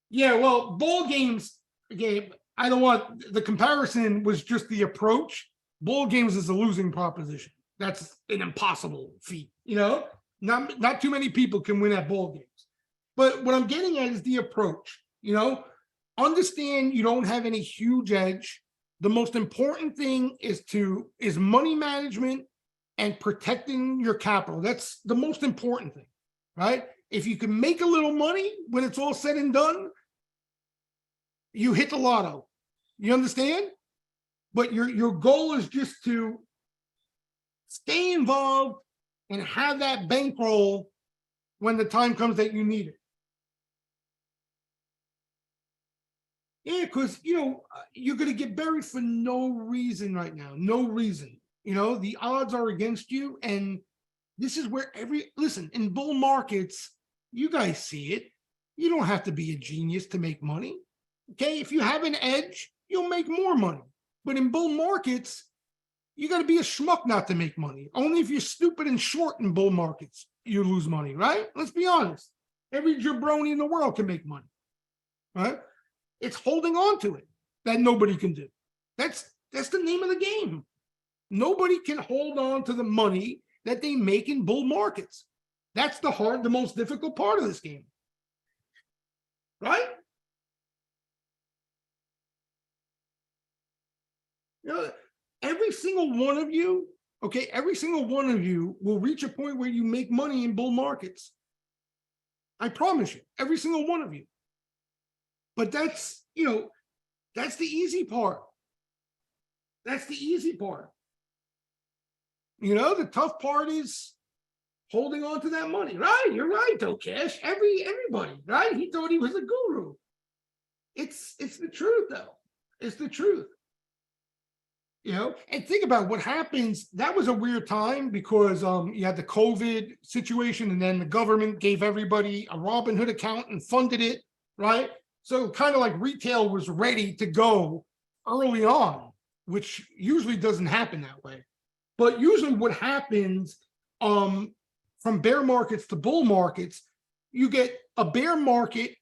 Yeah, well, bowl games, again, I don't want, the comparison was just the approach. Bowl games is a losing proposition. That's an impossible feat, you know? Not too many people can win at bowl games. But what I'm getting at is the approach, you know? Understand you don't have any huge edge. The most important thing is money management and protecting your capital. That's the most important thing, right? If you can make a little money when it's all said and done, you hit the lotto. You understand? But your goal is just to stay involved and have that bankroll when the time comes that you need it. Yeah, because, you know, you're going to get buried for no reason right now. No reason. You know, the odds are against you. And this is where listen, in bull markets, you guys see it. You don't have to be a genius to make money. Okay, if you have an edge, you'll make more money. But in bull markets, you got to be a schmuck not to make money. Only if you're stupid and short in bull markets, you lose money, right? Let's be honest. Every jabroni in the world can make money, right? It's holding on to it that nobody can do. That's the name of the game. Nobody can hold on to the money that they make in bull markets. That's the most difficult part of this game, right? You know, every single one of you, okay, every single one of you will reach a point where you make money in bull markets. I promise you, every single one of you. But that's, you know, that's the easy part. That's the easy part. The tough part is holding on to that money, right? You're right, though, Cash. Everybody, right? He thought he was a guru. It's the truth, though. It's the truth. And think about what happens. That was a weird time because you had the COVID situation, and then the government gave everybody a Robinhood account and funded it, right? So kind of like retail was ready to go early on, which usually doesn't happen that way. But usually what happens from bear markets to bull markets, you get a bear market,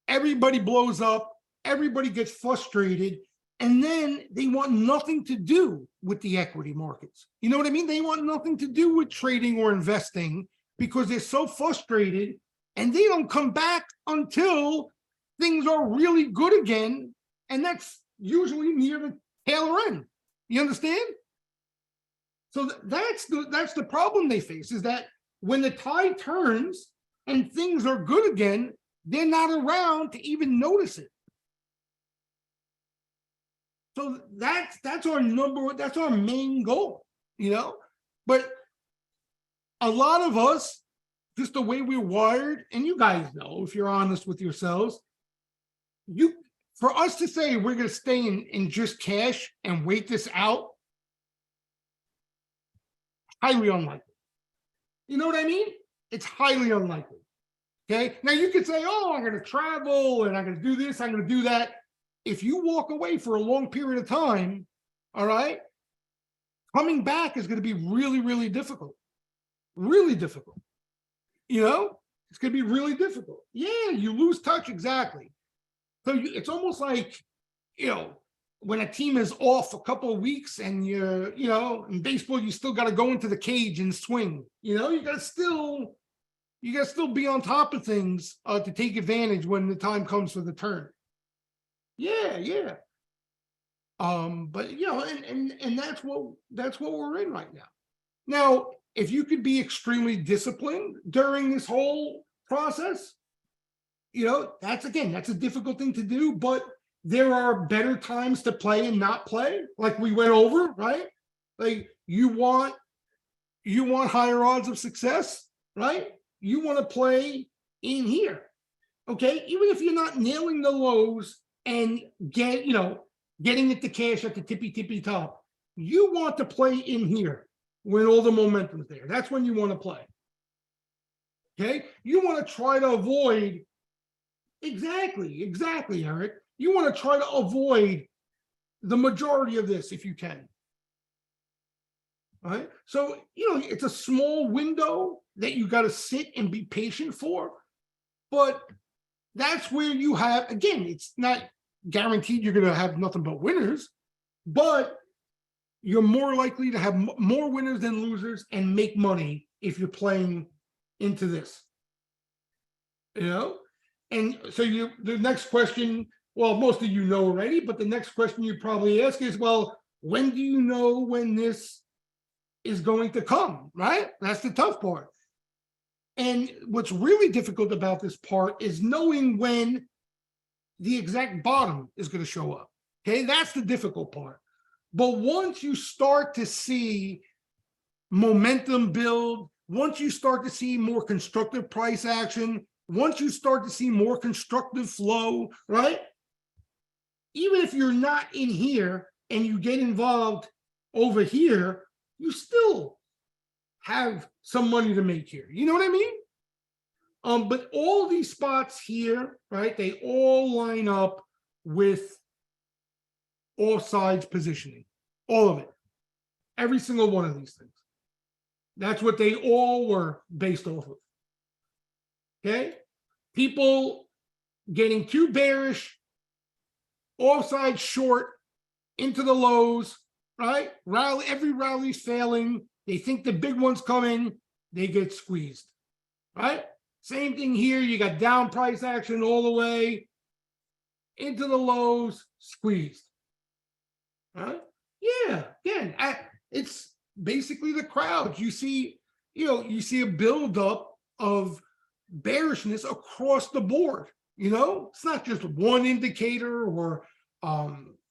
everybody blows up, everybody gets frustrated, and then they want nothing to do with the equity markets. You know what I mean? They want nothing to do with trading or investing because they're so frustrated, and they don't come back until things are really good again. And that's usually near the tail end. You understand? So that's the problem they face, is that when the tide turns and things are good again, they're not around to even notice it. So that's our main goal, But a lot of us, just the way we're wired, and you guys know, if you're honest with yourselves, for us to say we're going to stay in just cash and wait this out, highly unlikely. You know what I mean? It's highly unlikely. Okay. Now you could say, oh, I'm going to travel and I'm going to do this, I'm going to do that. If you walk away for a long period of time, all right, coming back is going to be really, really difficult. Really difficult. It's going to be really difficult. Yeah, you lose touch, exactly. So it's almost like, when a team is off a couple of weeks and in baseball, you still got to go into the cage and swing. You got to still be on top of things to take advantage when the time comes for the turn. Yeah. But and that's what we're in right now. Now, if you could be extremely disciplined during this whole process, that's a difficult thing to do, but there are better times to play and not play, like we went over, right? Like you want higher odds of success, right? You want to play in here. Okay, even if you're not nailing the lows and getting it to cash at the tippy top, you want to play in here when all the momentum's there. That's when you want to play. Okay, you want to try to avoid exactly, Eric. You want to try to avoid the majority of this if you can. All right, so it's a small window that you got to sit and be patient for, but that's where you have, again, it's not guaranteed you're going to have nothing but winners, but you're more likely to have more winners than losers and make money if you're playing into this. And so the next question, well, most of you know already, but the next question you probably ask is, well, when do you know when this is going to come, right? That's the tough part. And what's really difficult about this part is knowing when the exact bottom is going to show up. Okay, that's the difficult part. But once you start to see momentum build, once you start to see more constructive price action, once you start to see more constructive flow, right? Even if you're not in here and you get involved over here, you still have some money to make here. You know what I mean? But all these spots here, right, they all line up with offsides positioning, all of it, every single one of these things. That's what they all were based off of. Okay, people getting too bearish, offside short into the lows, right? Every rally's failing. They think the big one's coming, they get squeezed, right? Same thing here. You got down price action all the way into the lows, squeezed. Right? Yeah, again, it's basically the crowds. You see a buildup of bearishness across the board. It's not just one indicator or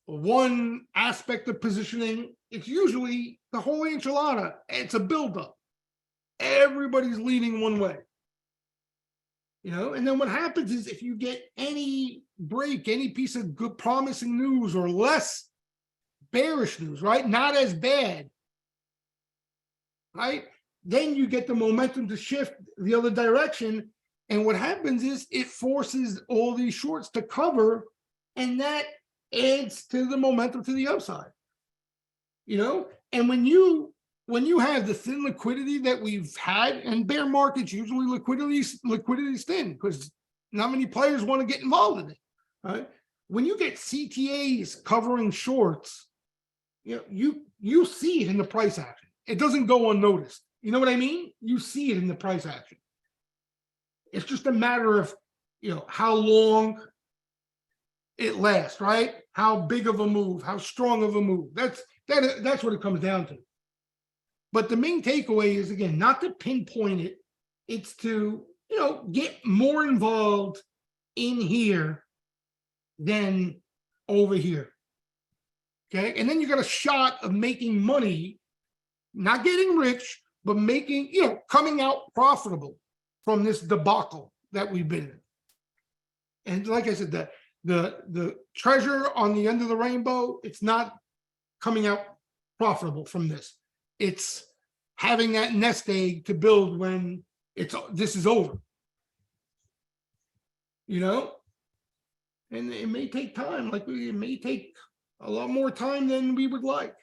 one aspect of positioning. it's usually the whole enchilada. It's a buildup. Everybody's leaning one way. And then what happens is if you get any break, any piece of good promising news or less bearish news, right? Not as bad, right? Then you get the momentum to shift the other direction. And what happens is it forces all these shorts to cover, and that adds to the momentum to the upside. And when you have the thin liquidity that we've had, and bear markets usually liquidity is thin because not many players want to get involved in it. Right? When you get CTAs covering shorts, you see it in the price action. It doesn't go unnoticed. You know what I mean? You see it in the price action. It's just a matter of how long it lasts, right? How big of a move, how strong of a move. That's what it comes down to. But the main takeaway is, again, not to pinpoint it. It's to, get more involved in here than over here. Okay. And then you got a shot of making money, not getting rich, but making, coming out profitable from this debacle that we've been in. And like I said, the treasure on the end of the rainbow, it's not coming out profitable from this. It's having that nest egg to build when this is over. And it may take time. It may take a lot more time than we would like.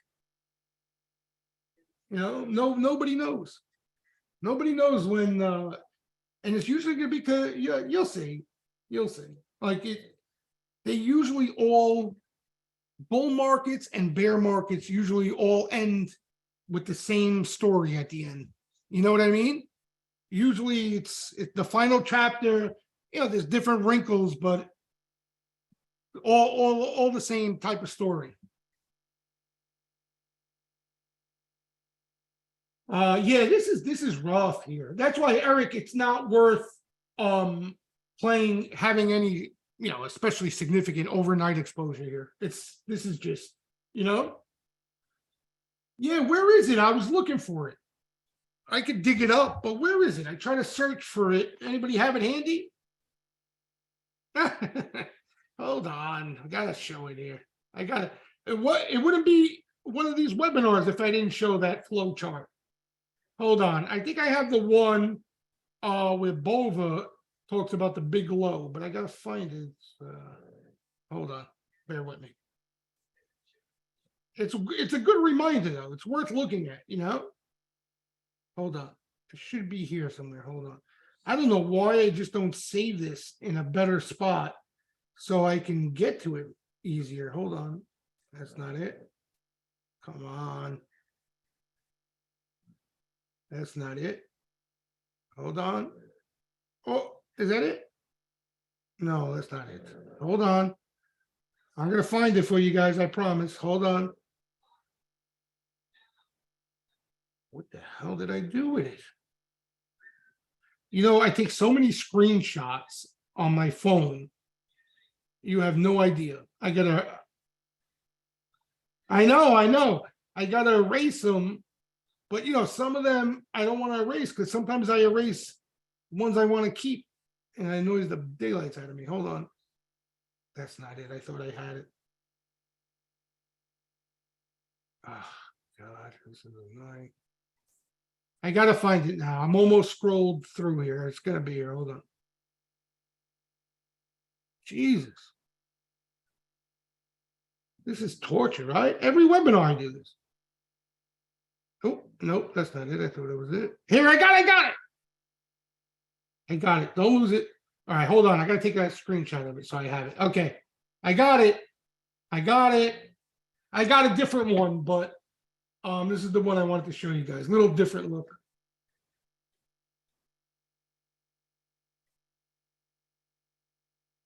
Nobody knows. Nobody knows when, and it's usually going to be because you'll see. They usually all, bull markets and bear markets usually all end with the same story at the end. You know what I mean? Usually it's the final chapter, there's different wrinkles, but all the same type of story. Yeah, this is rough here. That's why, Eric, it's not worth having any, especially significant overnight exposure here. This is just, yeah, where is it? I was looking for it. I could dig it up, but where is it? I try to search for it. Anybody have it handy? Hold on, I gotta show it here. It wouldn't be one of these webinars if I didn't show that flow chart. Hold on, I think I have the one where Bova talks about the big low, but I gotta find it. Hold on, bear with me. It's a good reminder though. It's worth looking at, Hold on, it should be here somewhere. Hold on. I don't know why I just don't save this in a better spot so I can get to it easier. Hold on, that's not it. Come on. That's not it. Hold on. Oh, is that it? No, that's not it. Hold on. I'm going to find it for you guys, I promise. Hold on. What the hell did I do with it? I take so many screenshots on my phone. You have no idea. I know. I got to erase them. But, some of them I don't want to erase because sometimes I erase ones I want to keep and I annoys the daylights out of me. Hold on. That's not it. I thought I had it. Oh, God. This is annoying. I got to find it now. I'm almost scrolled through here. It's going to be here. Hold on. Jesus. This is torture, right? Every webinar I do this. Oh, nope, that's not it. I thought it was it. Here, I got it. I got it. Don't lose it. All right, hold on. I got to take a screenshot of it so I have it. Okay, I got it. I got a different one, but this is the one I wanted to show you guys. A little different look.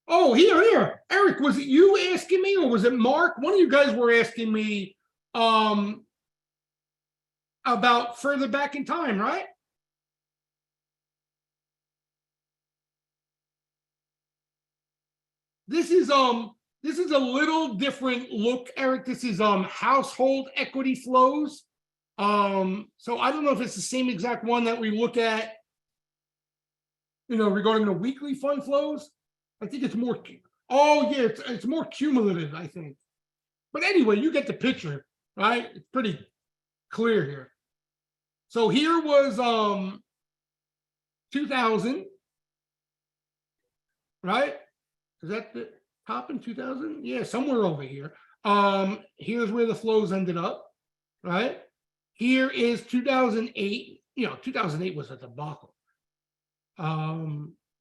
Oh, here. Eric, was it you asking me or was it Mark? One of you guys were asking me about further back in time, right? This is This is a little different look, Eric. This is household equity flows. So I don't know if it's the same exact one that we look at, regarding the weekly fund flows. I think it's more. Oh yeah, it's more cumulative, I think. But anyway, you get the picture, right? It's pretty clear here. So here was 2000, right? Is that the top in 2000? Yeah, somewhere over here. Here's where the flows ended up, right? Here is 2008. 2008 was a debacle.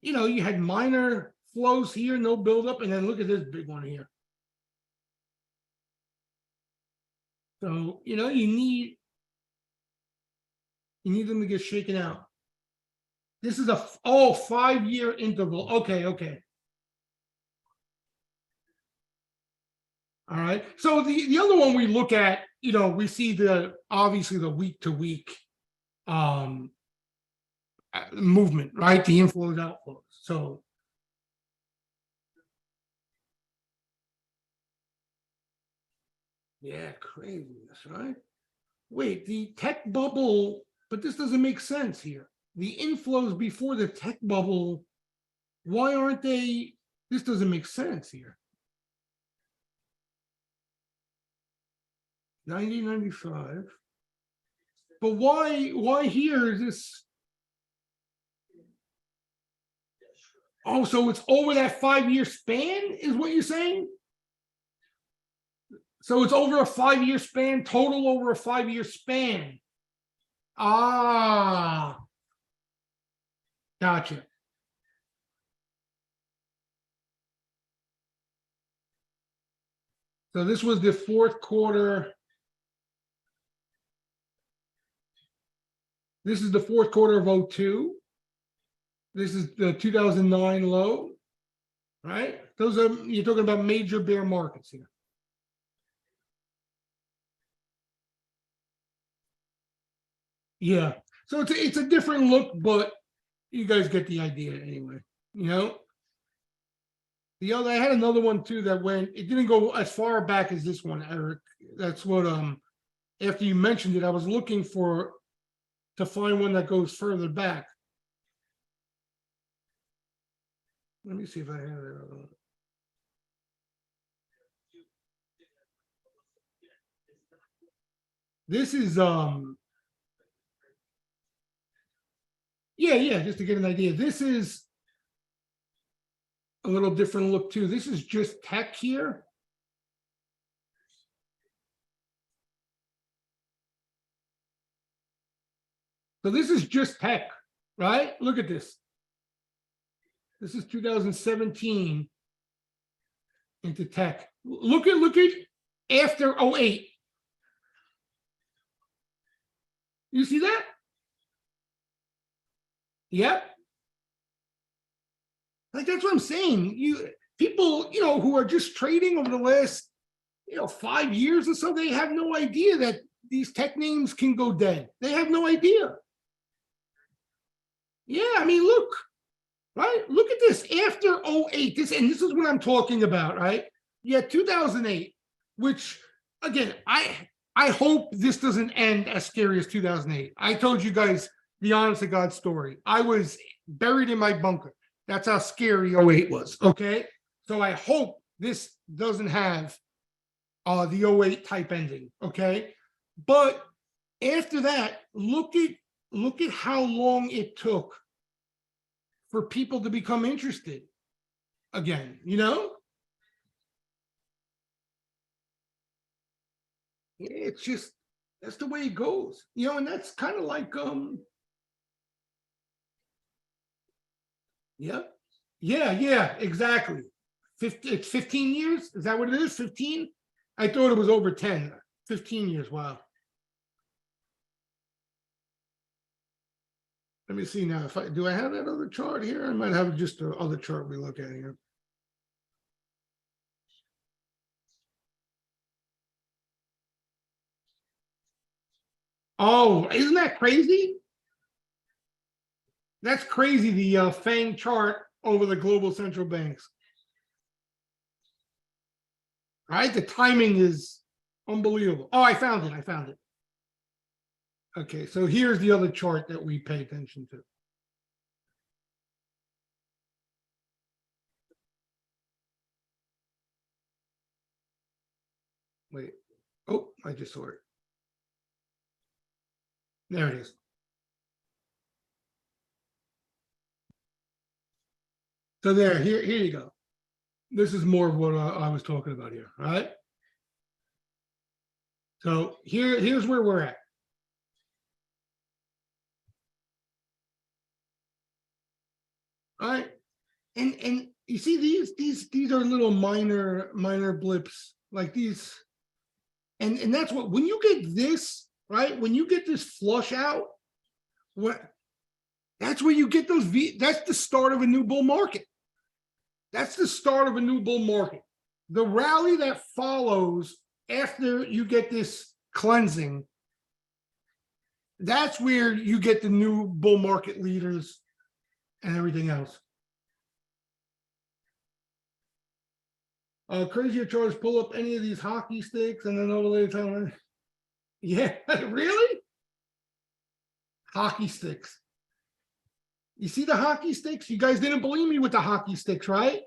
You had minor flows here, no buildup, and then look at this big one here. So, you need them to get shaken out. This is a 5-year interval. Okay. All right. So the other one we look at, we see obviously the week to week movement, right? The inflows, outflows. So yeah, craziness, right? Wait, the tech bubble, but this doesn't make sense here. The inflows before the tech bubble, why aren't they? This doesn't make sense here. 1995. But why here is this? Oh, so it's over that 5-year span, is what you're saying? So it's over a 5-year span, total over a 5-year span. Ah, gotcha. So this was the fourth quarter. This is the fourth quarter of 02. This is the 2009 low, right? You're talking about major bear markets here. Yeah. So it's a different look, but you guys get the idea anyway. I had another one too that it didn't go as far back as this one, Eric. That's what after you mentioned it, I was looking to find one that goes further back. Let me see if I have it. This is yeah, just to get an idea. This is a little different look too. This is just tech here. So this is just tech, right? Look at this. This is 2017 into tech. Look at after 08. You see that? Yep. Like that's what I'm saying. People, who are just trading over the last, 5 years or so, they have no idea that these tech names can go dead. They have no idea. Yeah, I mean, look, right? Look at this after 08. This is what I'm talking about, right? Yeah, 2008, which again, I hope this doesn't end as scary as 2008. I told you guys the honest to God story. I was buried in my bunker. That's how scary 08 was. Okay. So I hope this doesn't have the 08 type ending. Okay. But after that, look at how long it took for people to become interested again, It's just, that's the way it goes, and that's kind of like, yeah, exactly. It's 15 years. Is that what it is? 15? I thought it was over 10. 15 years. Wow. Let me see now. Do I have that other chart here? I might have just the other chart we look at here. Oh, isn't that crazy? That's crazy. The FAANG chart over the global central banks. right? The timing is unbelievable. Oh, I found it. I found it. Okay, so here's the other chart that we pay attention to. Wait. Oh, I just saw it. There it is. So there, here you go. This is more of what I was talking about here, all right? So here's where we're at. All right. And you see these are little minor blips like these. And that's what, when you get this, right? When you get this flush out, what that's where you get those that's the start of a new bull market. That's the start of a new bull market. The rally that follows after you get this cleansing, that's where you get the new bull market leaders and everything else. Crazier charts pull up any of these hockey sticks and then overlay time. Yeah, really? Hockey sticks. You see the hockey sticks? You guys didn't believe me with the hockey sticks, right?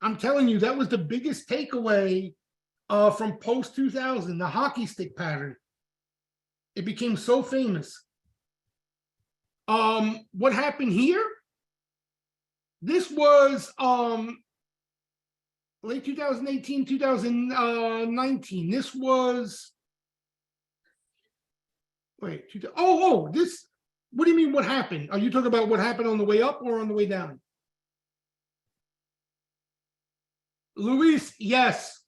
I'm telling you, that was the biggest takeaway from post 2000, the hockey stick pattern. It became so famous. What happened here? This was late 2018, 2019. This was, wait, this, what do you mean what happened? Are you talking about what happened on the way up or on the way down? Luis, yes.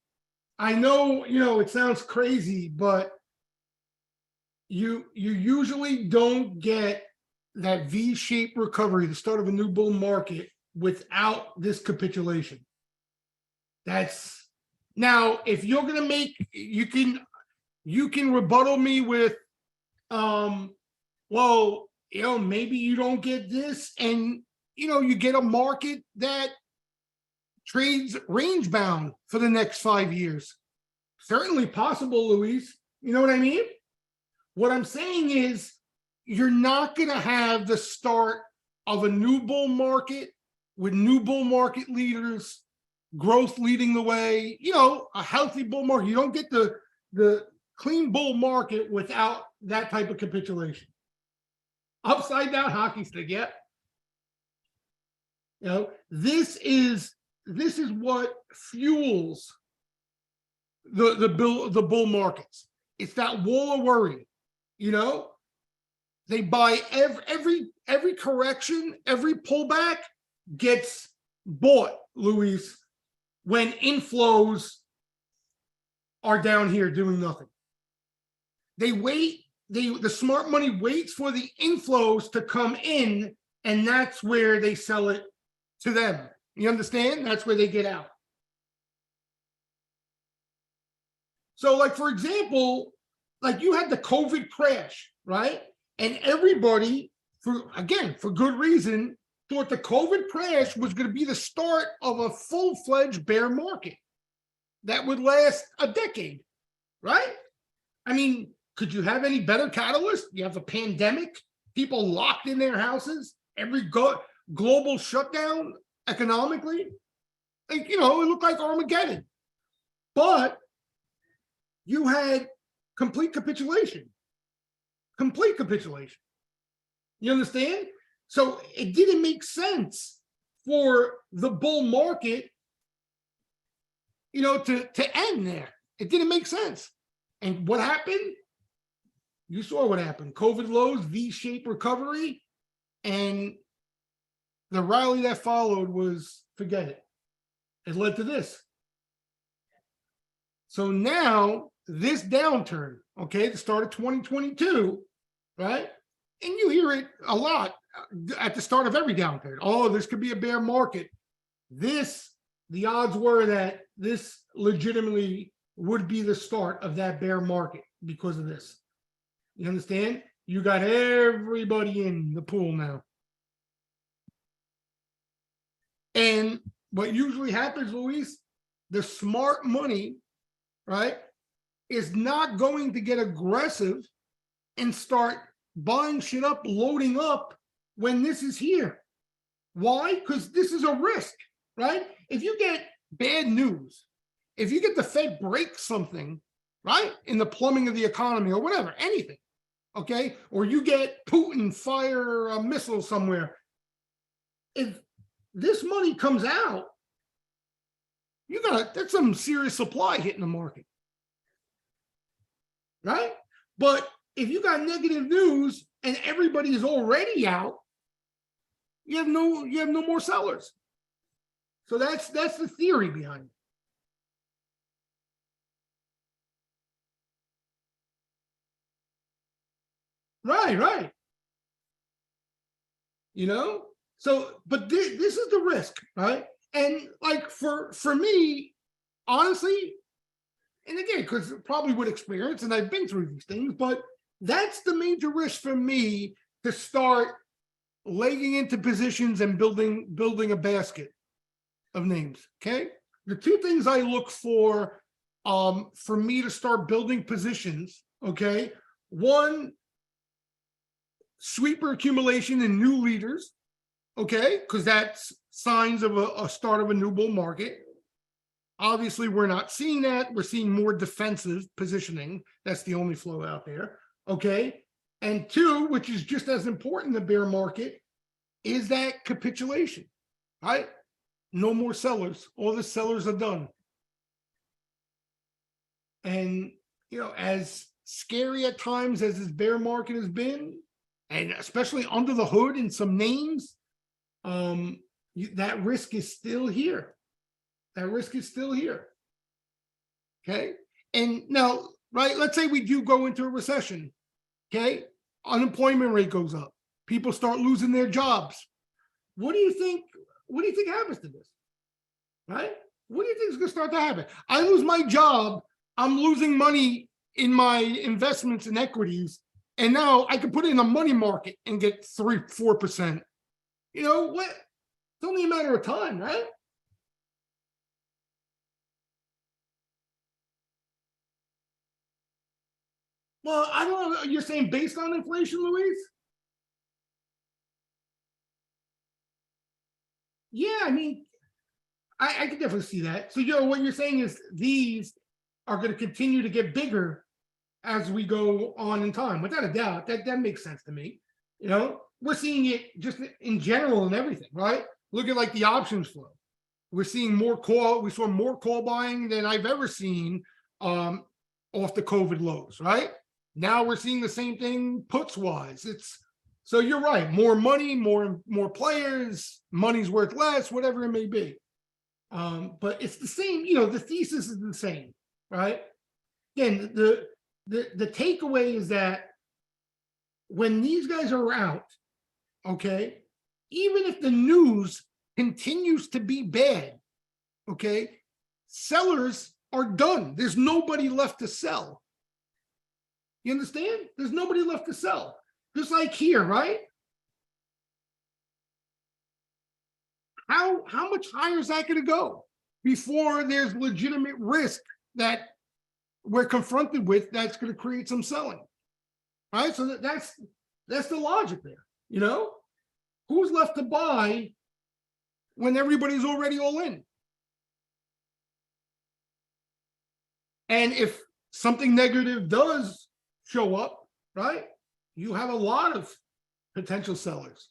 I know, it sounds crazy, but you usually don't get that V-shaped recovery, the start of a new bull market, without this capitulation. That's now, if you're gonna make, you can rebuttal me with, well, maybe you don't get this, and you get a market that trades range bound for the next 5 years. Certainly possible, Luis. You know what I mean? What I'm saying is, you're not going to have the start of a new bull market with new bull market leaders, growth leading the way, a healthy bull market. You don't get the clean bull market without that type of capitulation. Upside down hockey stick, yeah. This is what fuels the bull markets. It's that wall of worry. They buy every correction, every pullback gets bought, Luis, when inflows are down here doing nothing. They wait, the smart money waits for the inflows to come in, and that's where they sell it to them. You understand? That's where they get out. So, like, for example, like you had the COVID crash, right? And everybody, for good reason, thought the COVID crash was going to be the start of a full-fledged bear market that would last a decade, right? I mean, could you have any better catalyst? You have a pandemic, people locked in their houses, every global shutdown economically. Like, it looked like Armageddon. But you had complete capitulation. Complete capitulation. You understand? So it didn't make sense for the bull market, to end there. It didn't make sense. And what happened? You saw what happened. COVID lows, V-shaped recovery, and the rally that followed was, forget it. It led to this. So now, this downturn, okay, the start of 2022, right? And you hear it a lot at the start of every downturn. Oh, this could be a bear market. The odds were that this legitimately would be the start of that bear market because of this. You understand? You got everybody in the pool now. And what usually happens, Luis, the smart money right, is not going to get aggressive and start buying shit up, loading up when this is here. Why? Because this is a risk, right? If you get bad news, if you get the Fed break something, right, in the plumbing of the economy or whatever, anything, okay, or you get Putin fire a missile somewhere, if this money comes out, that's some serious supply hitting the market, right? But if you got negative news and everybody is already out, you have no more sellers. So that's the theory behind it. Right. So, but this is the risk, right? And like for me, honestly, and again, because probably with experience, and I've been through these things, but that's the major risk for me, to start laying into positions and building a basket of names. Okay, the two things I look for me to start building positions. Okay, one, sweeper accumulation and new leaders. Okay, because that's signs of a start of a new bull market. Obviously, we're not seeing that. We're seeing more defensive positioning. That's the only flow out there. Okay. And two, which is just as important in the bear market, is that capitulation, right? No more sellers. All the sellers are done. And, as scary at times as this bear market has been, and especially under the hood in some names, that risk is still here. That risk is still here. Okay. And now, right, let's say we do go into a recession. Okay. Unemployment rate goes up. People start losing their jobs. What do you think happens to this? Right? What do you think is going to start to happen? I lose my job. I'm losing money in my investments and equities. And now I can put it in a money market and get 3-4%. You know what? It's only a matter of time, right? Well, I don't know. You're saying based on inflation, Louise? Yeah, I mean, I can definitely see that. So, what you're saying is these are going to continue to get bigger as we go on in time, without a doubt. That makes sense to me. We're seeing it just in general and everything, right? Look at like the options flow. We're seeing more call. We saw more call buying than I've ever seen off the COVID lows, right? Now we're seeing the same thing puts wise. So you're right. More money, more players, money's worth less, whatever it may be. But it's the same. The thesis is the same, right? Again, the takeaway is that when these guys are out, okay, even if the news continues to be bad, okay, sellers are done. There's nobody left to sell. You understand? There's nobody left to sell. Just like here, right? How much higher is that going to go before there's legitimate risk that we're confronted with that's going to create some selling? All right, so that's the logic there. Who's left to buy when everybody's already all in? And if something negative does show up, right, you have a lot of potential sellers.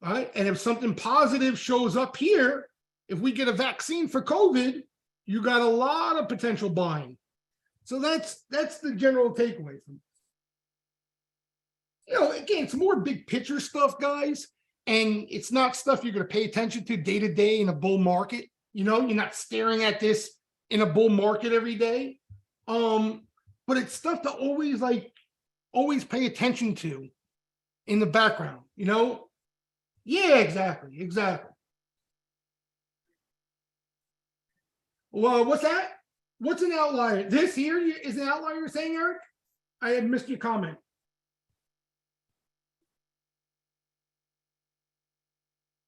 All right. And if something positive shows up here, if we get a vaccine for COVID, you got a lot of potential buying. So that's the general takeaway from this. Again, it's more big picture stuff, guys. And it's not stuff you're going to pay attention to day to day in a bull market. You're not staring at this in a bull market every day. But it's stuff to always pay attention to in the background, Yeah, exactly. Well, what's that? What's an outlier? This here is an outlier, you're saying, Eric? I had missed your comment.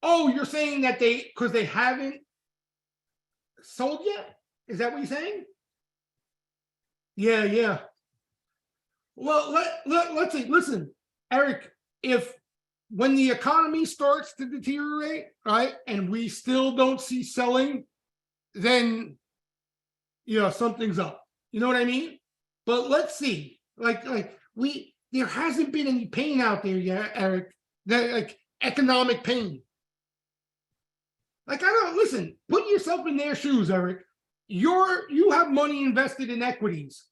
Oh, you're saying that because they haven't sold yet? Is that what you're saying? Yeah, yeah. Well, let's see. Listen, Eric, if when the economy starts to deteriorate, right, and we still don't see selling, then something's up. You know what I mean? But let's see. Like there hasn't been any pain out there yet, Eric. That like economic pain. Like I don't listen. Put yourself in their shoes, Eric. You have money invested in equities.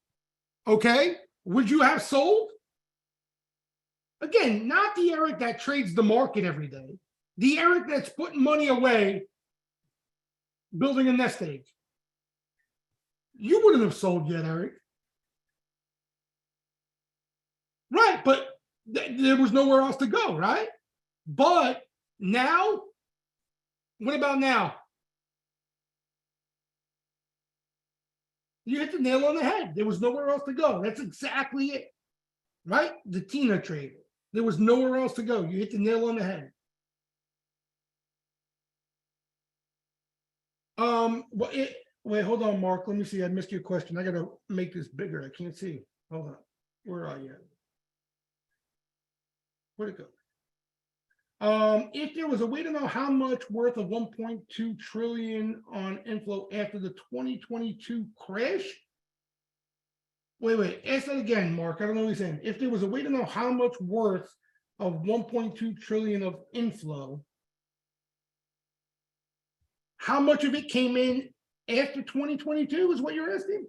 Okay, would you have sold? Again, not the Eric that trades the market every day. The Eric that's putting money away, building a nest egg. You wouldn't have sold yet, Eric. Right, but there was nowhere else to go, right? But now, what about now? You hit the nail on the head. There was nowhere else to go. That's exactly it, right? The Tina trade. There was nowhere else to go. You hit the nail on the head. Wait, hold on, Mark. Let me see. I missed your question. I got to make this bigger. I can't see. Hold on. Where are you? Where'd it go? If there was a way to know how much worth of 1.2 trillion on inflow after the 2022 crash. Wait. Ask that again, Mark. I don't know what you're saying. If there was a way to know how much worth of 1.2 trillion of inflow, how much of it came in after 2022 is what you're asking?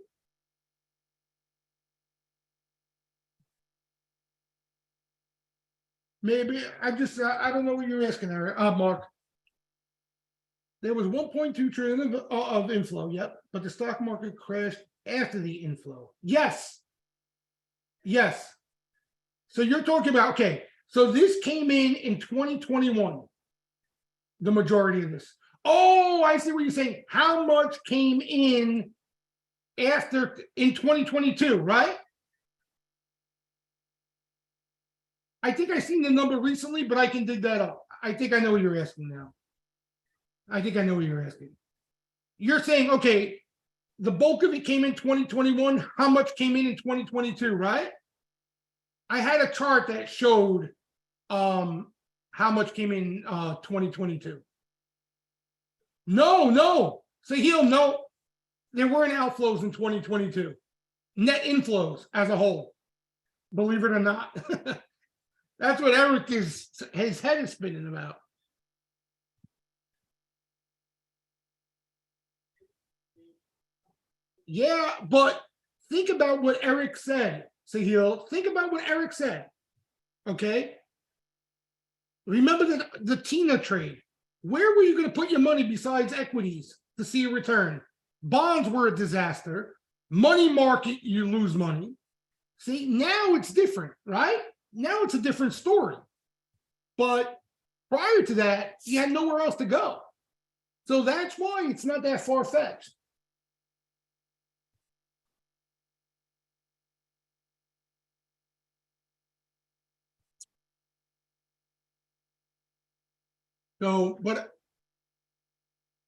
Maybe I don't know what you're asking, Mark. There was 1.2 trillion of inflow, yep, but the stock market crashed after the inflow. Yes. So you're talking about, okay, so this came in 2021, the majority of this. Oh, I see what you're saying. How much came in in 2022, right? I think I seen the number recently, but I can dig that up. I think I know what you're asking now. I think I know what you're asking. You're saying, okay, the bulk of it came in 2021. How much came in 2022, right? I had a chart that showed how much came in 2022. No. Sahil, no. There weren't outflows in 2022. Net inflows as a whole, believe it or not. That's what Eric his head is spinning about. Yeah, but think about what Eric said, Sahil. Think about what Eric said. Okay. Remember the Tina trade. Where were you going to put your money besides equities to see a return? Bonds were a disaster. Money market, you lose money. See, now it's different, right? Now it's a different story. But prior to that, you had nowhere else to go. So that's why it's not that far-fetched. So, but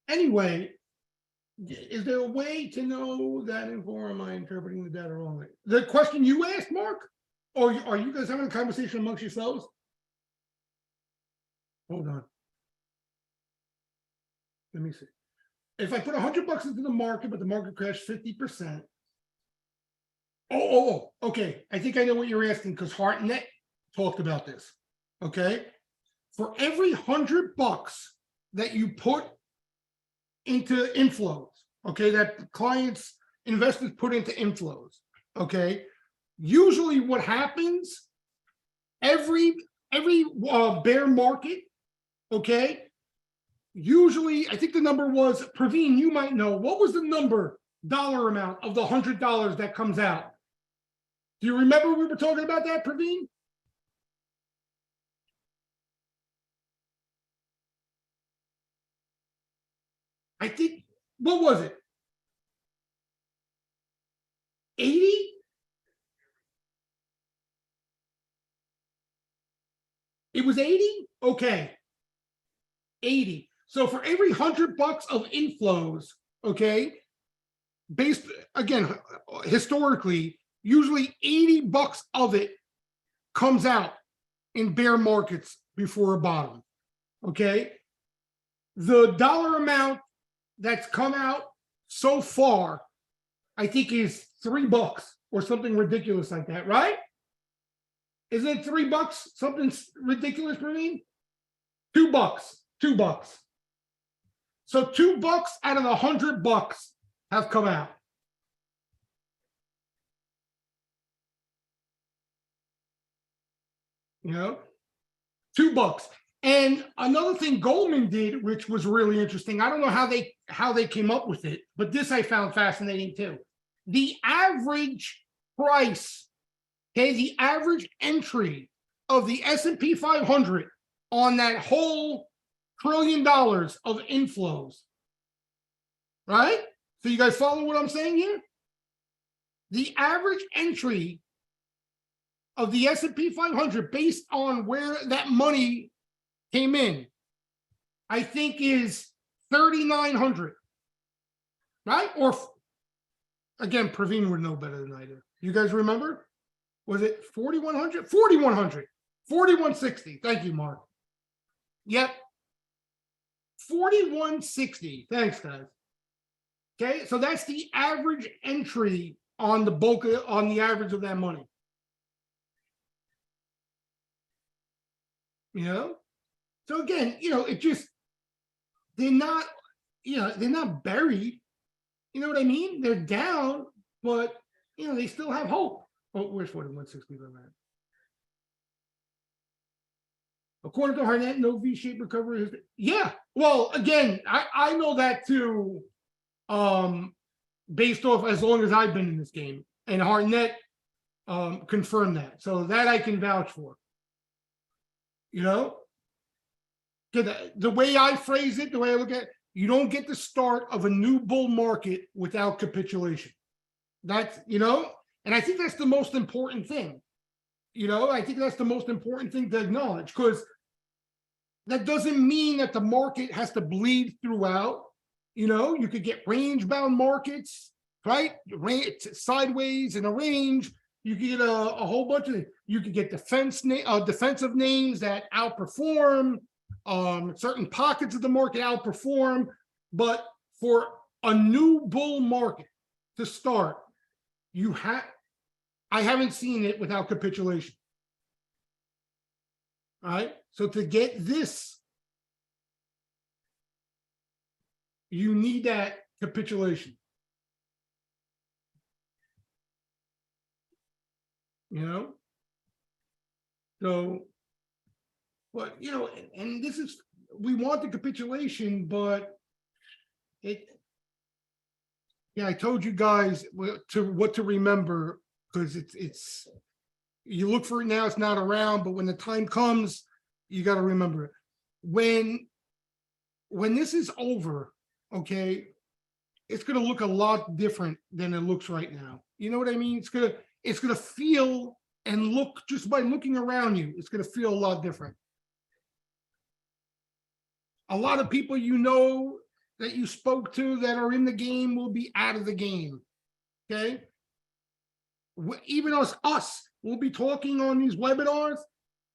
anyway, is there a way to know that info, or am I interpreting the data wrongly? The question you asked, Mark? Or are you guys having a conversation amongst yourselves? Hold on. Let me see. If I put $100 into the market, but the market crashed 50%. Okay. I think I know what you're asking because Hartnett talked about this. Okay. For every $100 that you put into inflows, okay, that clients, investors put into inflows, okay, usually what happens every bear market, okay, usually I think the number was, Praveen, you might know, what was the dollar amount of the $100 that comes out? Do you remember we were talking about that, Praveen? I think, what was it? 80? It was 80? Okay. 80. So for every $100 of inflows, okay, based again, historically, usually $80 of it comes out in bear markets before a bottom. Okay. The dollar amount that's come out so far, I think, is $3 or something ridiculous like that, right? Isn't it $3? Something ridiculous for me? $2. $2. So $2 out of the $100 have come out. You know, $2. And another thing Goldman did, which was really interesting, I don't know how they came up with it, but this I found fascinating too. The average price, okay, the average entry of the S&P 500 on that whole $1 trillion of inflows, right? So you guys follow what I'm saying here? The average entry of the S&P 500 based on where that money came in, I think is 3,900, right? Or again, Praveen would know better than I do. You guys remember? Was it 4,100? 4,100. 4,160. Thank you, Mark. Yep. 4,160. Thanks, guys. Okay, so that's the average entry on the bulk of, on the average of that money. You know? So again, you know, it just, they're not, you know, they're not buried. You know what I mean? They're down, but, you know, they still have hope. Oh, where's 4160 on that? According to Harnett, no V-shaped recovery. Yeah. Well, again, I know that too, based off as long as I've been in this game. And Harnett confirmed that. So that I can vouch for. You know? The way I phrase it, the way I look at it, you don't get the start of a new bull market without capitulation. That's, you know, and I think that's the most important thing. You know, I think that's the most important thing to acknowledge, because that doesn't mean that the market has to bleed throughout. You know, you could get range bound markets, right? Sideways in a range. You could get a whole bunch of, you could get defensive names that outperform. Certain pockets of the market outperform, but for a new bull market to start, I haven't seen it without capitulation. All right, so to get this, you need that capitulation. You know, so. But, you know, and this is, we want the capitulation, but it, yeah, I told you guys what to remember, because it's, you look for it now, it's not around, but when the time comes, you got to remember it. When this is over, okay, it's going to look a lot different than it looks right now. You know what I mean? It's going to feel and look, just by looking around you, it's going to feel a lot different. A lot of people you know that you spoke to that are in the game will be out of the game. Okay. Even us will be talking on these webinars,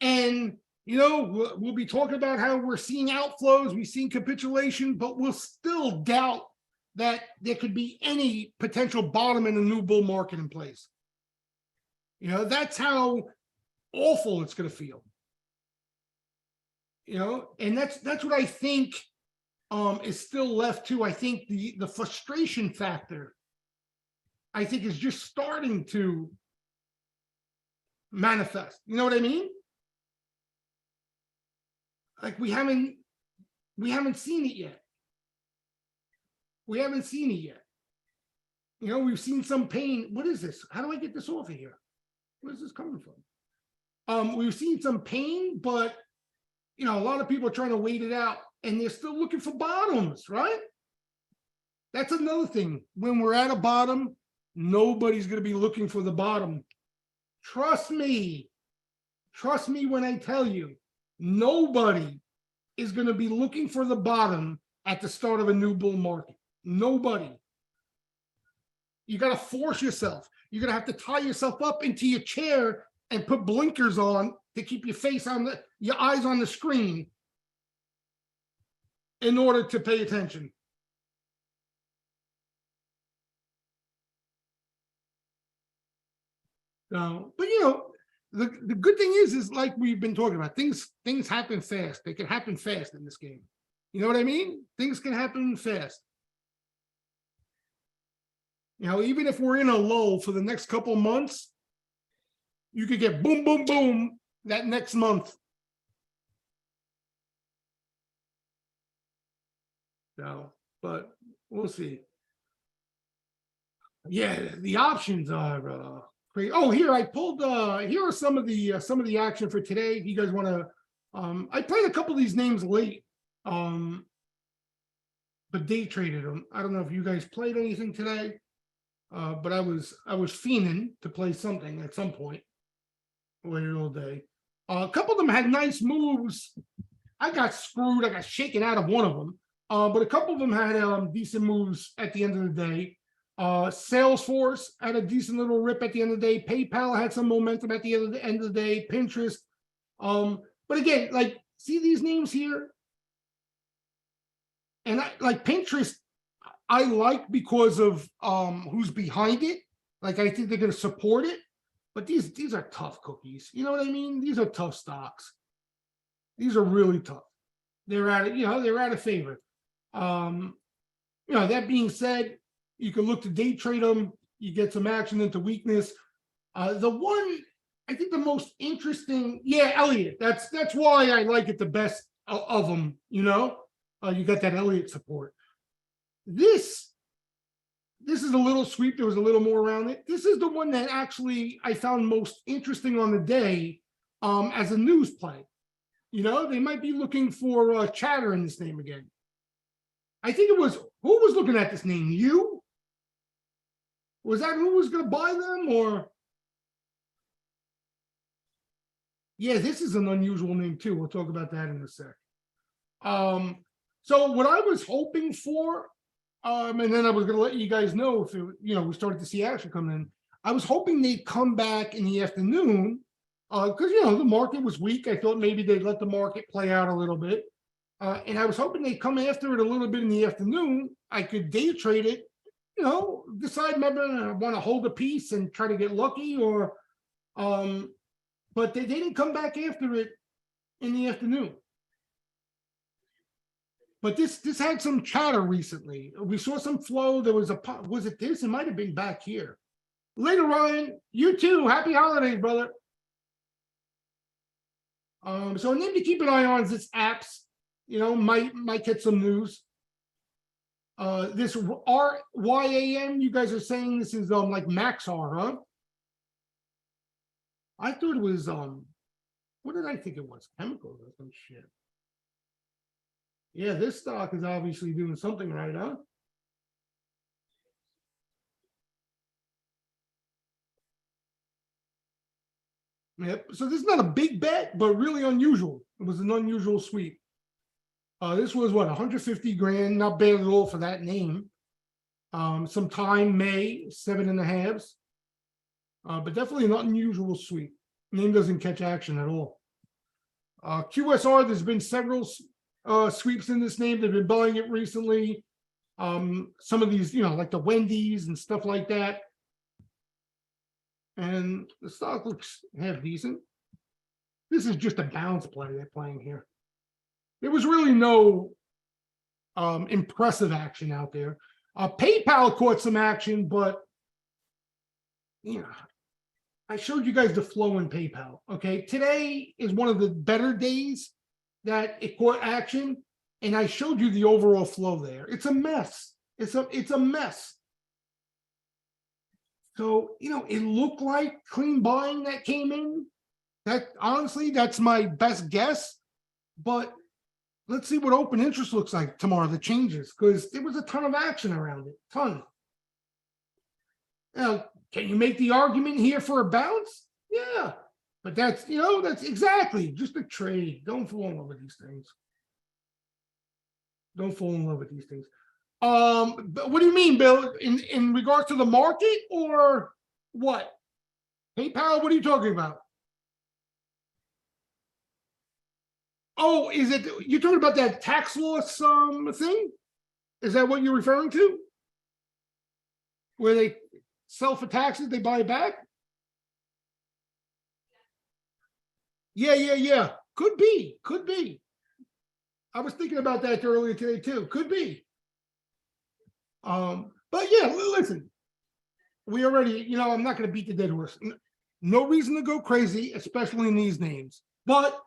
and, you know, we'll be talking about how we're seeing outflows, we've seen capitulation, but we'll still doubt that there could be any potential bottom in a new bull market in place. You know, that's how awful it's going to feel. You know, and that's what I think is still left too. I think the frustration factor, I think, is just starting to manifest. You know what I mean? Like we haven't seen it yet. We haven't seen it yet. You know, we've seen some pain. What is this? How do I get this off of here? Where's this coming from? We've seen some pain, but, you know, a lot of people are trying to wait it out, and they're still looking for bottoms, right? That's another thing. When we're at a bottom, nobody's going to be looking for the bottom. Trust me. Trust me when I tell you, nobody is going to be looking for the bottom at the start of a new bull market. Nobody. You got to force yourself. You're going to have to tie yourself up into your chair and put blinkers on to keep your face on your eyes on the screen in order to pay attention. But the good thing is like we've been talking about, things happen fast. They can happen fast in this game. You know what I mean? Things can happen fast. Even if we're in a lull for the next couple of months, you could get boom, boom, boom that next month. So, but we'll see. Yeah, the options are great. Oh, here I pulled. Here are some of the action for today. If you guys want to, I played a couple of these names late, but day traded them. I don't know if you guys played anything today, but I was fiending to play something at some point later all day. A couple of them had nice moves. I got screwed. I got shaken out of one of them, but a couple of them had decent moves at the end of the day. Salesforce had a decent little rip at the end of the day. PayPal had some momentum at the end of the day. Pinterest. But again, like, see these names here? And I like Pinterest, I like because of who's behind it. Like, I think they're gonna support it. But these are tough cookies. You know what I mean? These are tough stocks. These are really tough. They're out of favor. That being said, you can look to day trade them. You get some action into weakness. The one, I think the most interesting, Elliott. That's why I like it the best of them. You got that Elliott support. This is a little sweep. There was a little more around it. This is the one that actually I found most interesting on the day as a news play. They might be looking for chatter in this name again. I think it was, who was looking at this name? You? Was that who was going to buy them, or? Yeah, this is an unusual name too. We'll talk about that in a sec. So what I was hoping for, and then I was going to let you guys know if we started to see action coming in. I was hoping they'd come back in the afternoon because the market was weak. I thought maybe they'd let the market play out a little bit, and I was hoping they'd come after it a little bit in the afternoon. I could day trade it, decide maybe I want to hold a piece and try to get lucky, or but they didn't come back after it in the afternoon. But this had some chatter recently. We saw some flow. There was it this? It might have been back here. Later, Ryan. You too. Happy holidays, brother. So a name to keep an eye on is this apps. Might get some news. This RYAM, you guys are saying this is like Maxar, huh? I thought it was what did I think it was? Chemicals or some shit. Yeah, this stock is obviously doing something right, huh? Yep. So this is not a big bet, but really unusual. It was an unusual sweep. This was what, 150 grand, not bad at all for that name. Sometime May, 7.5s. But definitely an unusual sweep. Name doesn't catch action at all. QSR, there's been several sweeps in this name. They've been buying it recently. Some of these, like the Wendy's and stuff like that. And the stock looks half decent. This is just a bounce play they're playing here. There was really no impressive action out there. PayPal caught some action, but I showed you guys the flow in PayPal. Okay, today is one of the better days that it caught action, and I showed you the overall flow there. It's a mess. It's a mess. So it looked like clean buying that came in. That honestly, that's my best guess. But let's see what open interest looks like tomorrow. The changes, because there was a ton of action around it. Ton. Now, can you make the argument here for a bounce? Yeah. But that's exactly just a trade. Don't fall in love with these things. Don't fall in love with these things. But what do you mean, Bill? In regards to the market or what? PayPal, what are you talking about? Oh, is it you're talking about that tax loss thing? Is that what you're referring to? Where they sell for taxes, they buy it back? Yeah, yeah, yeah. Could be, could be. I was thinking about that earlier today too. Could be. But yeah, listen, we already, I'm not going to beat the dead horse. No reason to go crazy, especially in these names. But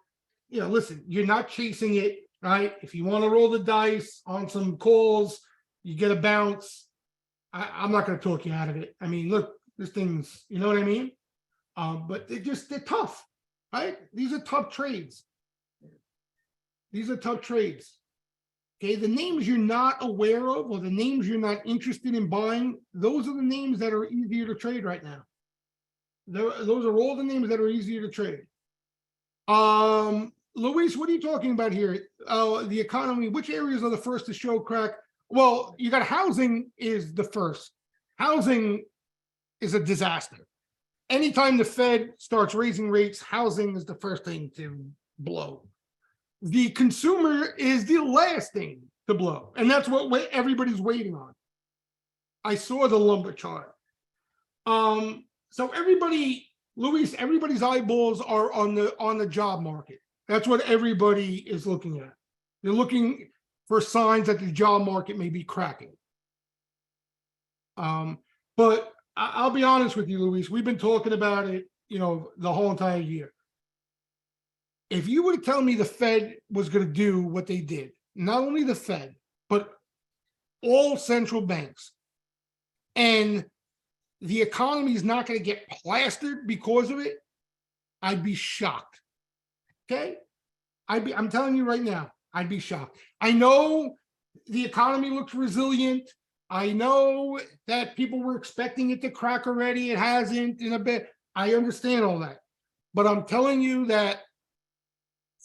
listen, you're not chasing it, right? If you want to roll the dice on some calls, you get a bounce. I'm not going to talk you out of it. I mean, look, this thing's, you know what I mean? But they're tough, right? These are tough trades. These are tough trades. Okay, the names you're not aware of or the names you're not interested in buying, those are the names that are easier to trade right now. Those are all the names that are easier to trade. Luis, what are you talking about here? The economy, which areas are the first to show crack? Well, you got housing is the first. Housing is a disaster. Anytime the Fed starts raising rates, housing is the first thing to blow. The consumer is the last thing to blow. And that's what everybody's waiting on. I saw the lumber chart. So everybody, Luis, everybody's eyeballs are on the job market. That's what everybody is looking at. They're looking for signs that the job market may be cracking. But I'll be honest with you, Luis, we've been talking about it, the whole entire year. If you were to tell me the Fed was going to do what they did, not only the Fed, but all central banks, and the economy is not going to get plastered because of it, I'd be shocked. Okay? I'm telling you right now, I'd be shocked. I know the economy looks resilient. I know that people were expecting it to crack already. It hasn't in a bit. I understand all that. But I'm telling you that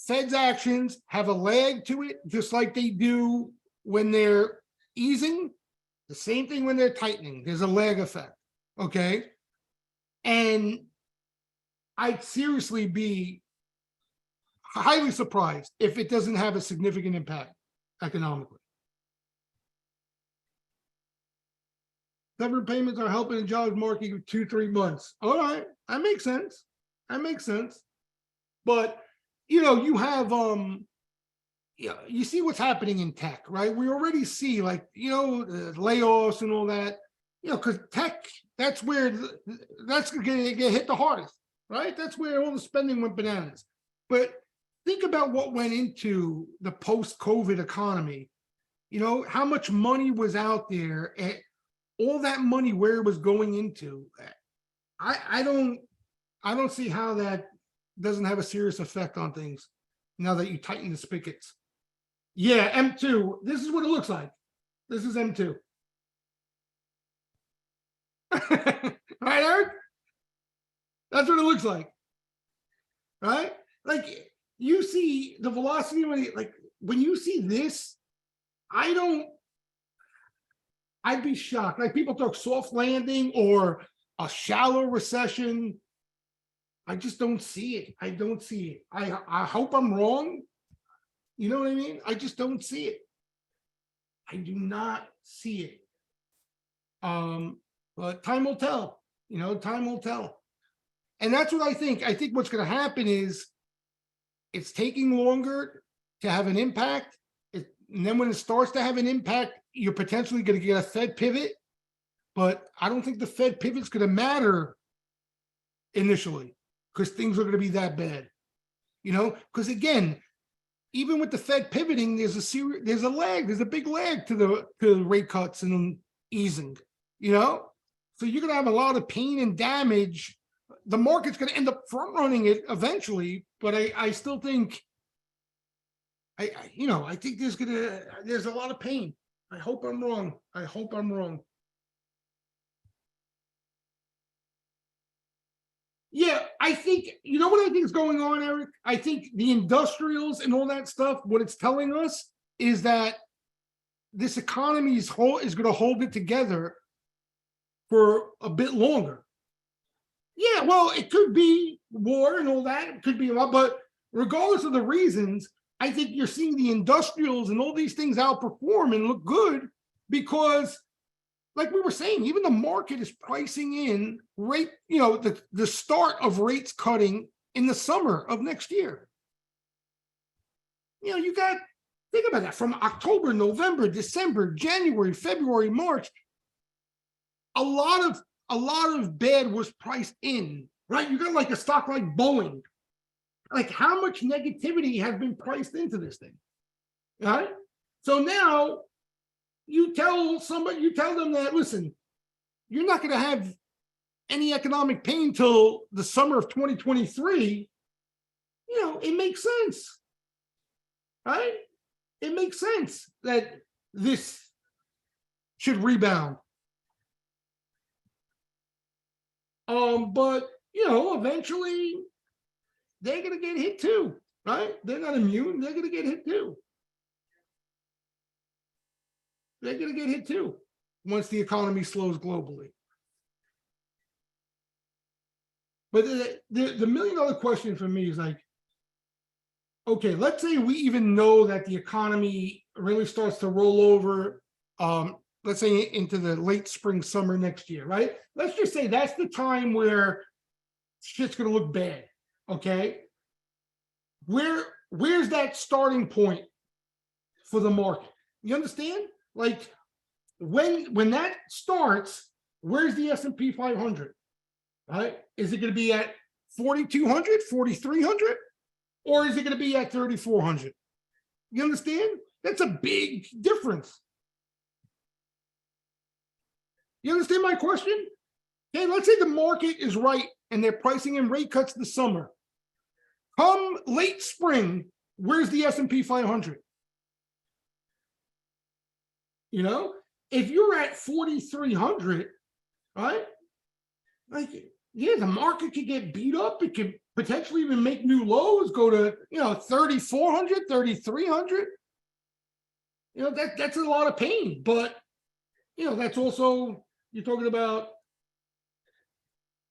Fed's actions have a lag to it, just like they do when they're easing. The same thing when they're tightening. There's a lag effect. Okay. And I'd seriously be highly surprised if it doesn't have a significant impact economically. Government payments are helping the jobs market for 2-3 months. All right, that makes sense. That makes sense. But you have you see what's happening in tech, right? We already see layoffs and all that. Because tech, that's where that's going to get hit the hardest, right? That's where all the spending went bananas. But think about what went into the post-COVID economy. How much money was out there, and all that money where it was going into. I don't see how that doesn't have a serious effect on things now that you tighten the spigots. Yeah, M2. This is what it looks like. This is M2. Right, Eric? That's what it looks like. Right? Like you see the velocity when you see this, I'd be shocked. Like people talk soft landing or a shallow recession. I just don't see it. I don't see it. I hope I'm wrong. You know what I mean? I just don't see it. I do not see it. But time will tell. Time will tell. And that's what I think. I think what's going to happen is it's taking longer to have an impact. And then when it starts to have an impact, you're potentially going to get a Fed pivot. But I don't think the Fed pivot's going to matter initially because things are going to be that bad. Because again, even with the Fed pivoting, there's a lag. There's a big lag to the rate cuts and easing. So you're going to have a lot of pain and damage. The market's going to end up front running it eventually, but I still think I think there's a lot of pain. I hope I'm wrong. I hope I'm wrong. Yeah, I think, what I think is going on, Eric? I think the industrials and all that stuff, what it's telling us is that this economy is going to hold it together for a bit longer. Yeah, well, it could be war and all that. It could be a lot, but regardless of the reasons, I think you're seeing the industrials and all these things outperform and look good because, like we were saying, even the market is pricing in rate, the start of rates cutting in the summer of next year. You got, think about that, from October, November, December, January, February, March. A lot of bad was priced in, right? You got like a stock like Boeing. Like, how much negativity has been priced into this thing, right? So now you tell them that, listen, you're not going to have any economic pain till the summer of 2023. It makes sense, right? It makes sense that this should rebound. But eventually they're gonna get hit too, right? They're not immune, they're gonna get hit too. They're gonna get hit too once the economy slows globally. But the million-dollar question for me is like, okay, let's say we even know that the economy really starts to roll over, let's say into the late spring, summer next year, right? Let's just say that's the time where shit's gonna look bad, okay? Where's that starting point for the market? You understand? Like, when that starts, where's the S&P 500, right? Is it gonna be at 4,200, 4,300? Or is it gonna be at 3,400? You understand? That's a big difference. You understand my question? Okay, let's say the market is right and they're pricing in rate cuts this summer. Come late spring, where's the S&P 500? If you're at 4,300, right? Like, yeah, the market could get beat up. It could potentially even make new lows, go to 3,400, 3,300. That's a lot of pain, but that's also, you're talking about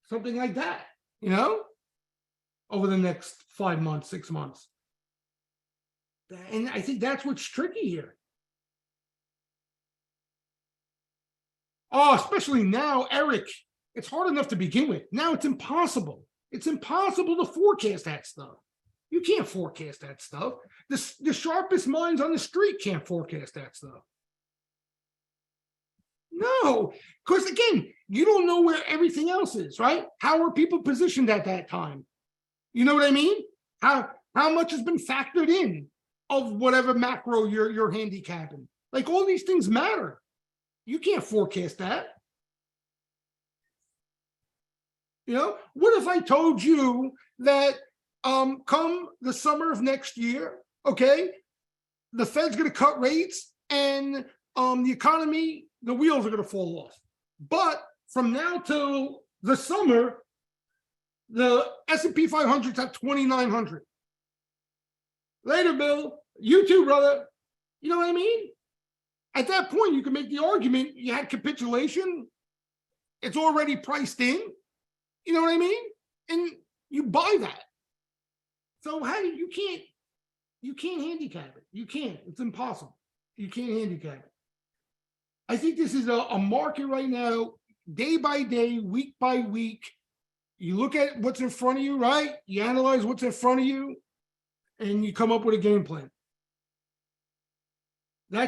something like that, over the next 5 months, 6 months. And I think that's what's tricky here. Oh, especially now, Eric, it's hard enough to begin with. Now it's impossible. It's impossible to forecast that stuff. You can't forecast that stuff. The sharpest minds on the street can't forecast that stuff. No, because again, you don't know where everything else is, right? How are people positioned at that time? You know what I mean? How much has been factored in of whatever macro you're handicapping? Like, all these things matter. You can't forecast that. What if I told you that come the summer of next year, okay, the Fed's going to cut rates and the economy, the wheels are going to fall off. But from now till the summer, the S&P 500 is at 2,900. Later, Bill, you too, brother. You know what I mean? At that point, you can make the argument you had capitulation. It's already priced in. You know what I mean? And you buy that. So you can't handicap it. You can't. It's impossible. You can't handicap it. I think this is a market right now, day by day, week by week. You look at what's in front of you, right? You analyze what's in front of you, and you come up with a game plan. I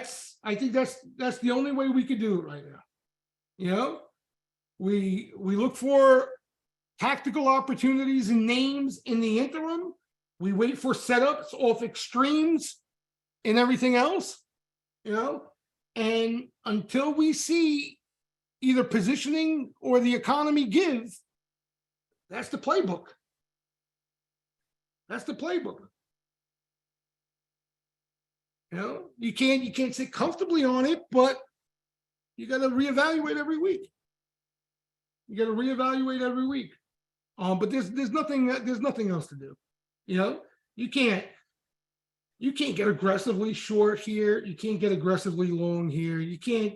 think that's the only way we could do it right now. We look for tactical opportunities and names in the interim. We wait for setups off extremes and everything else, and until we see either positioning or the economy give, that's the playbook. That's the playbook. You can't sit comfortably on it, but you got to reevaluate every week. But there's nothing else to do. You can't. You can't get aggressively short here. You can't get aggressively long here. You can't,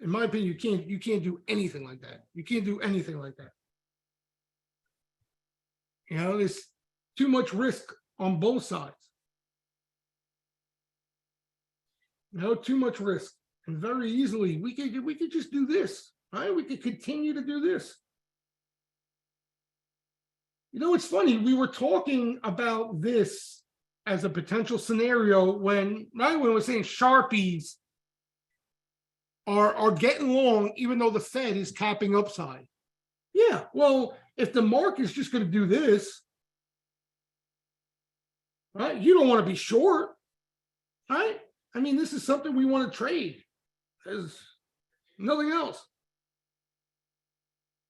in my opinion, you can't do anything like that. You can't do anything like that. You know, there's too much risk on both sides. You know, too much risk. And very easily we could just do this. Right? We could continue to do this. You know, it's funny, we were talking about this as a potential scenario when we're saying Sharpies are getting long, even though the Fed is capping upside. Yeah, well, if the market's just going to do this, right? You don't want to be short, right? I mean, this is something we want to trade. There's nothing else.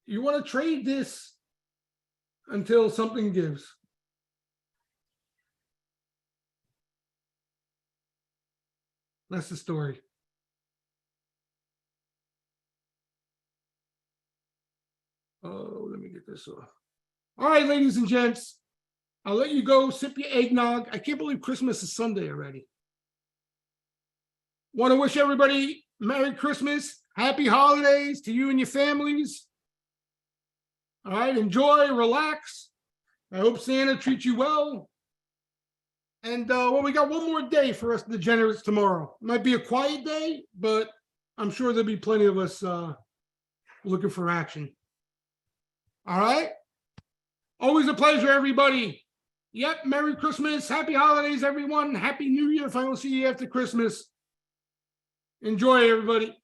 You want to trade this until something gives. That's the story. Oh, let me get this off. All right, ladies and gents, I'll let you go sip your eggnog. I can't believe Christmas is Sunday already. Want to wish everybody Merry Christmas, Happy Holidays to you and your families. All right, enjoy, relax. I hope Santa treats you well. And well, we got one more day for us degenerates tomorrow. Might be a quiet day, but I'm sure there'll be plenty of us looking for action. All right. Always a pleasure, everybody. Yep. Merry Christmas. Happy holidays, everyone. Happy New Year if I don't see you after Christmas. Enjoy, everybody.